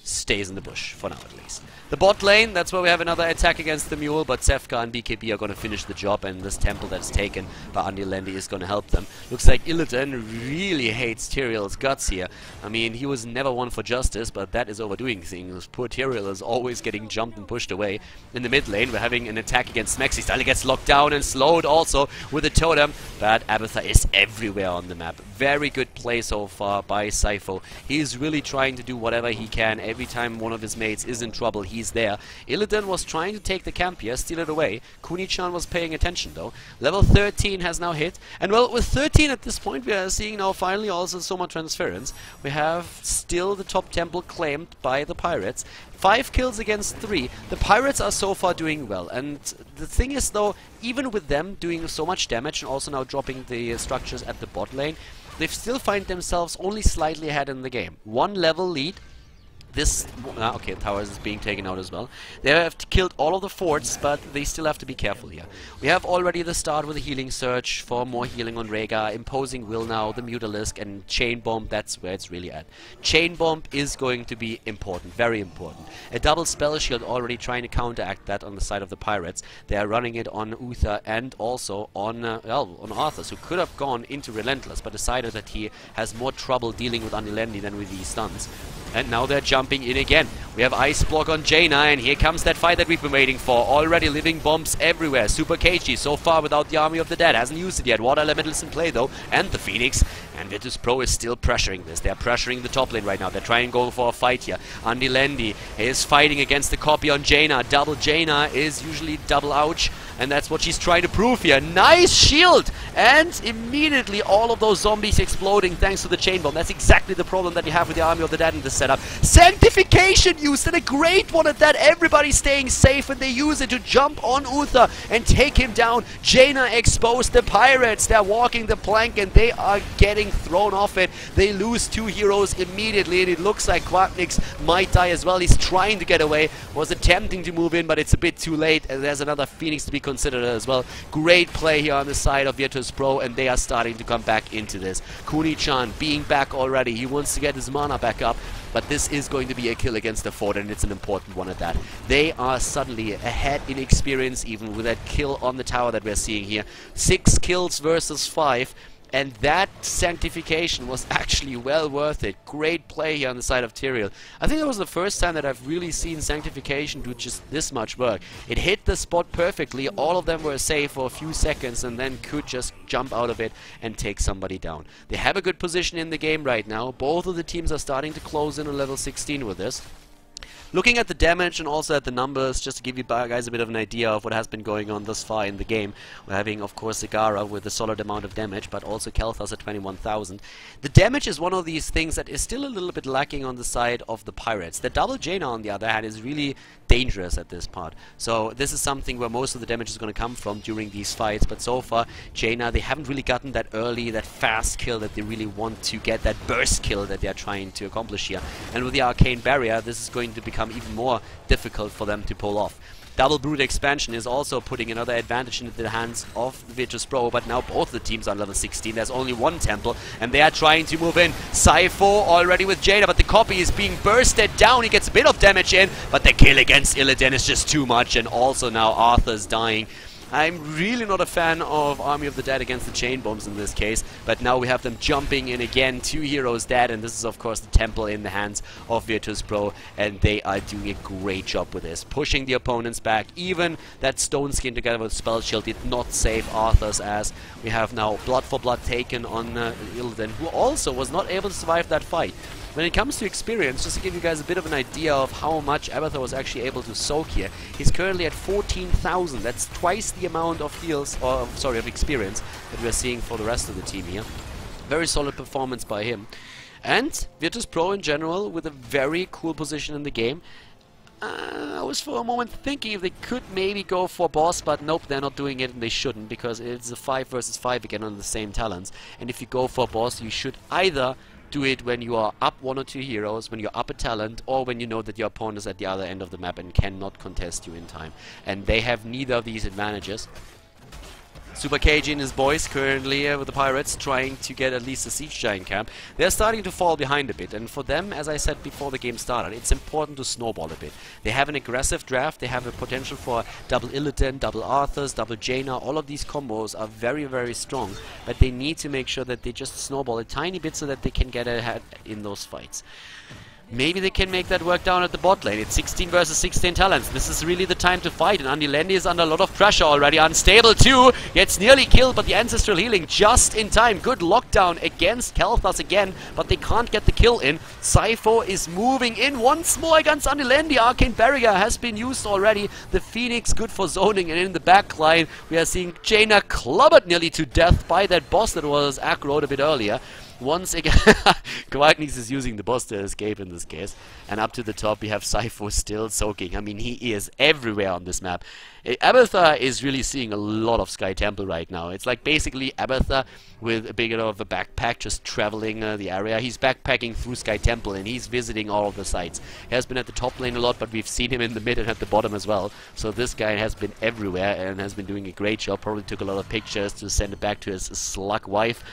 stays in the bush, for now at least. The bot lane, that's where we have another attack against the mule, but Sefka and BKB are going to finish the job, and this temple that's taken by Andilendi is going to help them. Looks like Illidan really hates Tyrael's guts here. I mean, he was never one for justice, but that is overdoing things. Poor Tyrael is always getting jumped and pushed away. In the mid lane, we're having an attack against Smexy style. He gets locked down and slowed also with a totem, but Abathur is everywhere on the map. Very good play so far by Cypher. He's really trying to do whatever he can. Every time one of his mates is in trouble, he's there. Illidan was trying to take the camp here, steal it away. Kuni-chan was paying attention though. Level 13 has now hit. And well, with 13 at this point, we are seeing now finally also Soma Transference. We have still the top temple claimed by the Pirates. 5 kills against 3. The Pirates are so far doing well. And the thing is though, even with them doing so much damage and also now dropping the structures at the bot lane, they still find themselves only slightly ahead in the game. 1 level lead. This... okay, Towers is being taken out as well. They have killed all of the forts, but they still have to be careful here. We have already the start with a healing surge for more healing on Rhaegar, imposing will now, the Mutalisk, and Chain Bomb, that's where it's really at. Chain Bomb is going to be important, very important. A double spell shield already trying to counteract that on the side of the pirates. They are running it on Uther and also on Arthas, who could have gone into Relentless, but decided that he has more trouble dealing with Anilendi than with these stuns. And now they're jumping in again. We have Ice Block on Jaina, and here comes that fight that we've been waiting for. Already living bombs everywhere. Super KG so far without the Army of the Dead. Hasn't used it yet. Water Elementals in play though, and the Phoenix. And Vetus Pro is still pressuring this. They're pressuring the top lane right now. They're trying to go for a fight here. Anilendi is fighting against the copy on Jaina. Double Jaina is usually double ouch. And that's what she's trying to prove here. Nice shield! And immediately all of those zombies exploding thanks to the chain bomb. That's exactly the problem that you have with the Army of the Dead in this setup. Sanctification used, and a great one at that. Everybody staying safe, and they use it to jump on Uther and take him down. Jaina exposed the pirates. They're walking the plank and they are getting thrown off it. They lose 2 heroes immediately, and it looks like Quatnix might die as well. He's trying to get away, was attempting to move in, but it's a bit too late, and there's another Phoenix to be considered as well. Great play here on the side of Vetus Pro, and they are starting to come back into this. Kuni-chan being back already. He wants to get his mana back up, but this is going to be a kill against the fort, and it's an important one at that. They are suddenly ahead in experience, even with that kill on the tower that we're seeing here. 6 kills versus 5. And that sanctification was actually well worth it. Great play here on the side of Tyrael. I think that was the first time that I've really seen sanctification do just this much work. It hit the spot perfectly. All of them were safe for a few seconds and then could just jump out of it and take somebody down. They have a good position in the game right now. Both of the teams are starting to close in on level 16 with this. Looking at the damage and also at the numbers, just to give you guys a bit of an idea of what has been going on thus far in the game. We're having, of course, Zagara with a solid amount of damage, but also Kel'Thas at 21,000. The damage is one of these things that is still a little bit lacking on the side of the pirates. The double Jaina, on the other hand, is really dangerous at this part. So this is something where most of the damage is going to come from during these fights, but so far, Jaina, they haven't really gotten that early, that fast kill that they really want to get, that burst kill that they're trying to accomplish here. And with the Arcane Barrier, this is going to become even more difficult for them to pull off. Double Brute Expansion is also putting another advantage into the hands of Vetus Pro, but now both the teams are on level 16. There's only one temple, and they are trying to move in. Sypho already with Jada, but the copy is being bursted down. He gets a bit of damage in, but the kill against Illidan is just too much, and also now Arthur's dying. I'm really not a fan of Army of the Dead against the chain bombs in this case, but now we have them jumping in again, 2 heroes dead, and this is of course the temple in the hands of Vetus Pro, and they are doing a great job with this, pushing the opponents back. Even that stone skin together with spell shield did not save Arthur's ass. We have now blood for blood taken on Illidan, who also was not able to survive that fight. When it comes to experience, just to give you guys a bit of an idea of how much Abathur was actually able to soak here, he's currently at 14,000. That's twice the amount of heals, or sorry, of experience that we're seeing for the rest of the team here. Very solid performance by him. And Vetus Pro in general with a very cool position in the game. I was for a moment thinking if they could maybe go for boss, but nope, they're not doing it, and they shouldn't, because it's a 5 versus 5 again on the same talents. And if you go for boss, you should either do it when you are up 1 or 2 heroes, when you're up a talent, or when you know that your opponent is at the other end of the map and cannot contest you in time. And they have neither of these advantages. Super KG and his boys currently with the pirates trying to get at least a siege giant camp. They're starting to fall behind a bit, and for them, as I said before the game started, it's important to snowball a bit. They have an aggressive draft, they have a potential for double Illidan, double Arthur's, double Jaina. All of these combos are very, very strong, but they need to make sure that they just snowball a tiny bit so that they can get ahead in those fights. Maybe they can make that work down at the bot lane. It's 16 versus 16 talents. This is really the time to fight, and Anilendi is under a lot of pressure already. Unstable too, gets nearly killed, but the ancestral healing just in time. Good lockdown against Kel'Thas again, but they can't get the kill in. Sypho is moving in once more against Anilendi. Arcane Barrier has been used already. The Phoenix good for zoning, and in the back line we are seeing Jaina clobbered nearly to death by that boss that was aggroed a bit earlier. once again, Quagnis is using the boss to escape in this case. And up to the top we have Sypho still soaking. I mean, he is everywhere on this map. Abathar is really seeing a lot of Sky Temple right now. It's like basically Abathar with a bit of a backpack just traveling the area. He's backpacking through Sky Temple and he's visiting all of the sites. He has been at the top lane a lot, but we've seen him in the mid and at the bottom as well. So this guy has been everywhere and has been doing a great job. Probably took a lot of pictures to send it back to his slug wife.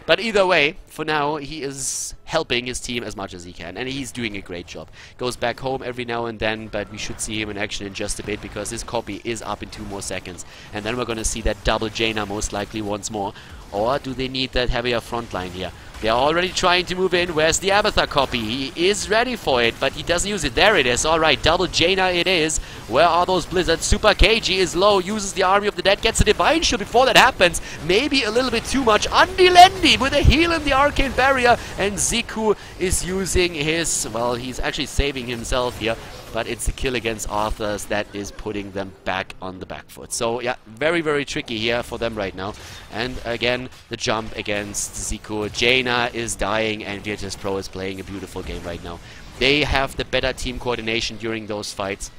But either way, for now, he is helping his team as much as he can, and he's doing a great job. Goes back home every now and then, but we should see him in action in just a bit, because his copy is up in 2 more seconds. And then we're going to see that double Jaina most likely once more. Or do they need that heavier front line here? They are already trying to move in. Where's the Abathar copy? He is ready for it, but he doesn't use it. There it is. Alright, double Jaina it is. Where are those blizzards? Super KG is low, uses the Army of the Dead, gets a Divine Shield before that happens. Maybe a little bit too much. Andy Lendi with a heal in the Arcane Barrier, and Ziku is using his, well, he's actually saving himself here. But it's the kill against Arthurs that is putting them back on the back foot. So yeah, very, very tricky here for them right now. And again, the jump against Zico. Jaina is dying and Vetus Pro is playing a beautiful game right now. They have the better team coordination during those fights.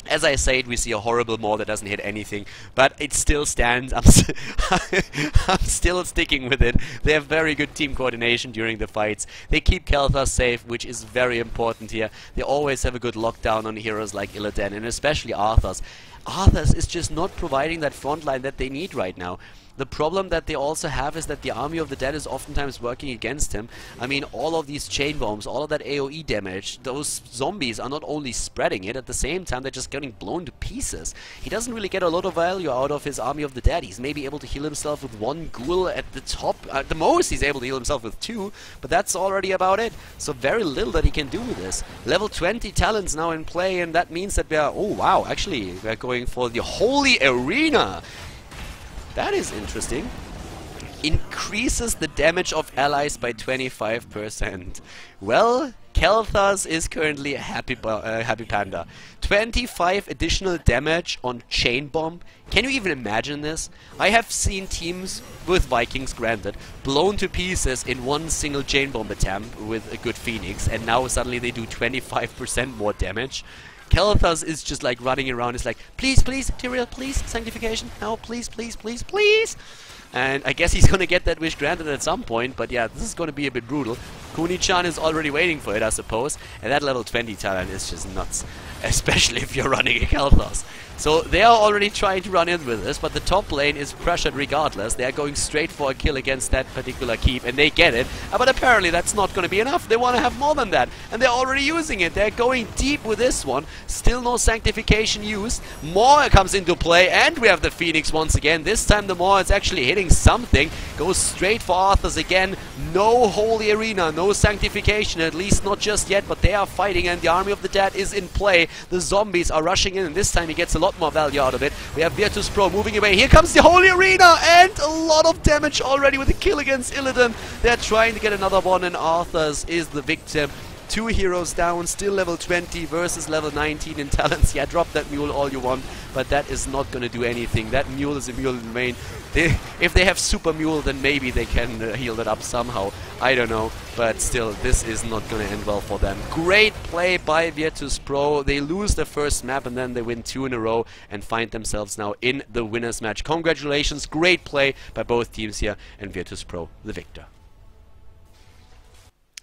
As I said, we see a horrible Maw that doesn't hit anything, but it still stands. I'm still sticking with it. They have very good team coordination during the fights. They keep Khaldor safe, which is very important here. They always have a good lockdown on heroes like Illidan, and especially Arthurs. Arthurs is just not providing that front line that they need right now. The problem that they also have is that the Army of the Dead is oftentimes working against him. I mean, all of these chain bombs, all of that AoE damage, those zombies are not only spreading it, at the same time they're just getting blown to pieces. He doesn't really get a lot of value out of his Army of the Dead. He's maybe able to heal himself with 1 ghoul at the top. At the most he's able to heal himself with 2, but that's already about it. So very little that he can do with this. Level 20 talents now in play, and that means that we are, oh wow, actually we're going for the Holy Arena. That is interesting. Increases the damage of allies by 25%. Well, Khaldor's is currently a happy panda. 25 additional damage on Chain Bomb. Can you even imagine this? I have seen teams with Vikings, granted, blown to pieces in 1 single Chain Bomb attempt with a good Phoenix, and now suddenly they do 25% more damage. Khaldor's is just like running around. It's like, please, please, Tyrael, please, Sanctification, no, please, please, please, please. And I guess he's gonna get that wish granted at some point, but yeah, this is gonna be a bit brutal. Kuni-chan is already waiting for it, I suppose, and that level 20 talent is just nuts, especially if you're running a Khaldor's. So they are already trying to run in with this, but the top lane is pressured regardless. They are going straight for a kill against that particular keep, and they get it. But apparently that's not going to be enough. They want to have more than that, and they're already using it. They're going deep with this one. Still no Sanctification used. More comes into play, and we have the Phoenix once again. This time the Maw is actually hitting something. Goes straight for Arthur's again. No Holy Arena, no Sanctification, at least not just yet, but they are fighting, and the Army of the Dead is in play. The zombies are rushing in, and this time he gets a lot more value out of it. We have Vetus Pro moving away. Here comes the Holy Arena, and a lot of damage already with the kill against Illidan. They're trying to get another one, and Arthur's is the victim. 2 heroes down, still level 20 versus level 19 in talents. Yeah, drop that mule all you want, but that is not going to do anything. That mule is a mule in main. If they have super mule, then maybe they can heal that up somehow. I don't know, but still, this is not going to end well for them. Great play by Vetus Pro. They lose the first map and then they win 2 in a row and find themselves now in the winners match. Congratulations, great play by both teams here, and Vetus Pro the victor.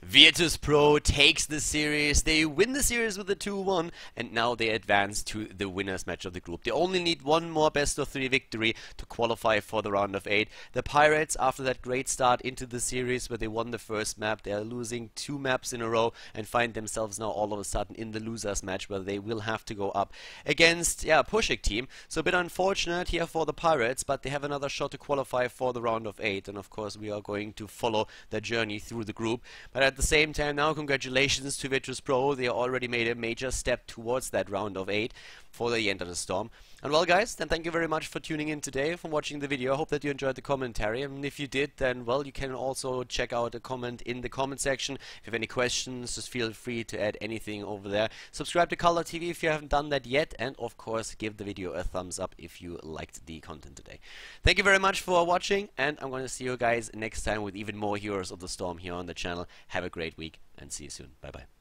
Vetus Pro takes the series, they win the series with a 2-1, and now they advance to the winners match of the group. They only need 1 more best of 3 victory to qualify for the round of 8. The Pirates, after that great start into the series where they won the first map, they are losing 2 maps in a row and find themselves now all of a sudden in the losers match where they will have to go up against, yeah, Pushik team. So a bit unfortunate here for the Pirates, but they have another shot to qualify for the round of 8, and of course we are going to follow their journey through the group. But at the same time now, congratulations to Vetus Pro. They already made a major step towards that round of 8 for the Enter the Storm. And well guys, then thank you very much for tuning in today, for watching the video. I hope that you enjoyed the commentary, and if you did, then well, you can also check out a comment in the comment section. If you have any questions, just feel free to add anything over there. Subscribe to Khaldor TV if you haven't done that yet, and of course give the video a thumbs up if you liked the content today. Thank you very much for watching, and I'm going to see you guys next time with even more Heroes of the Storm here on the channel. Have a great week and see you soon. Bye bye.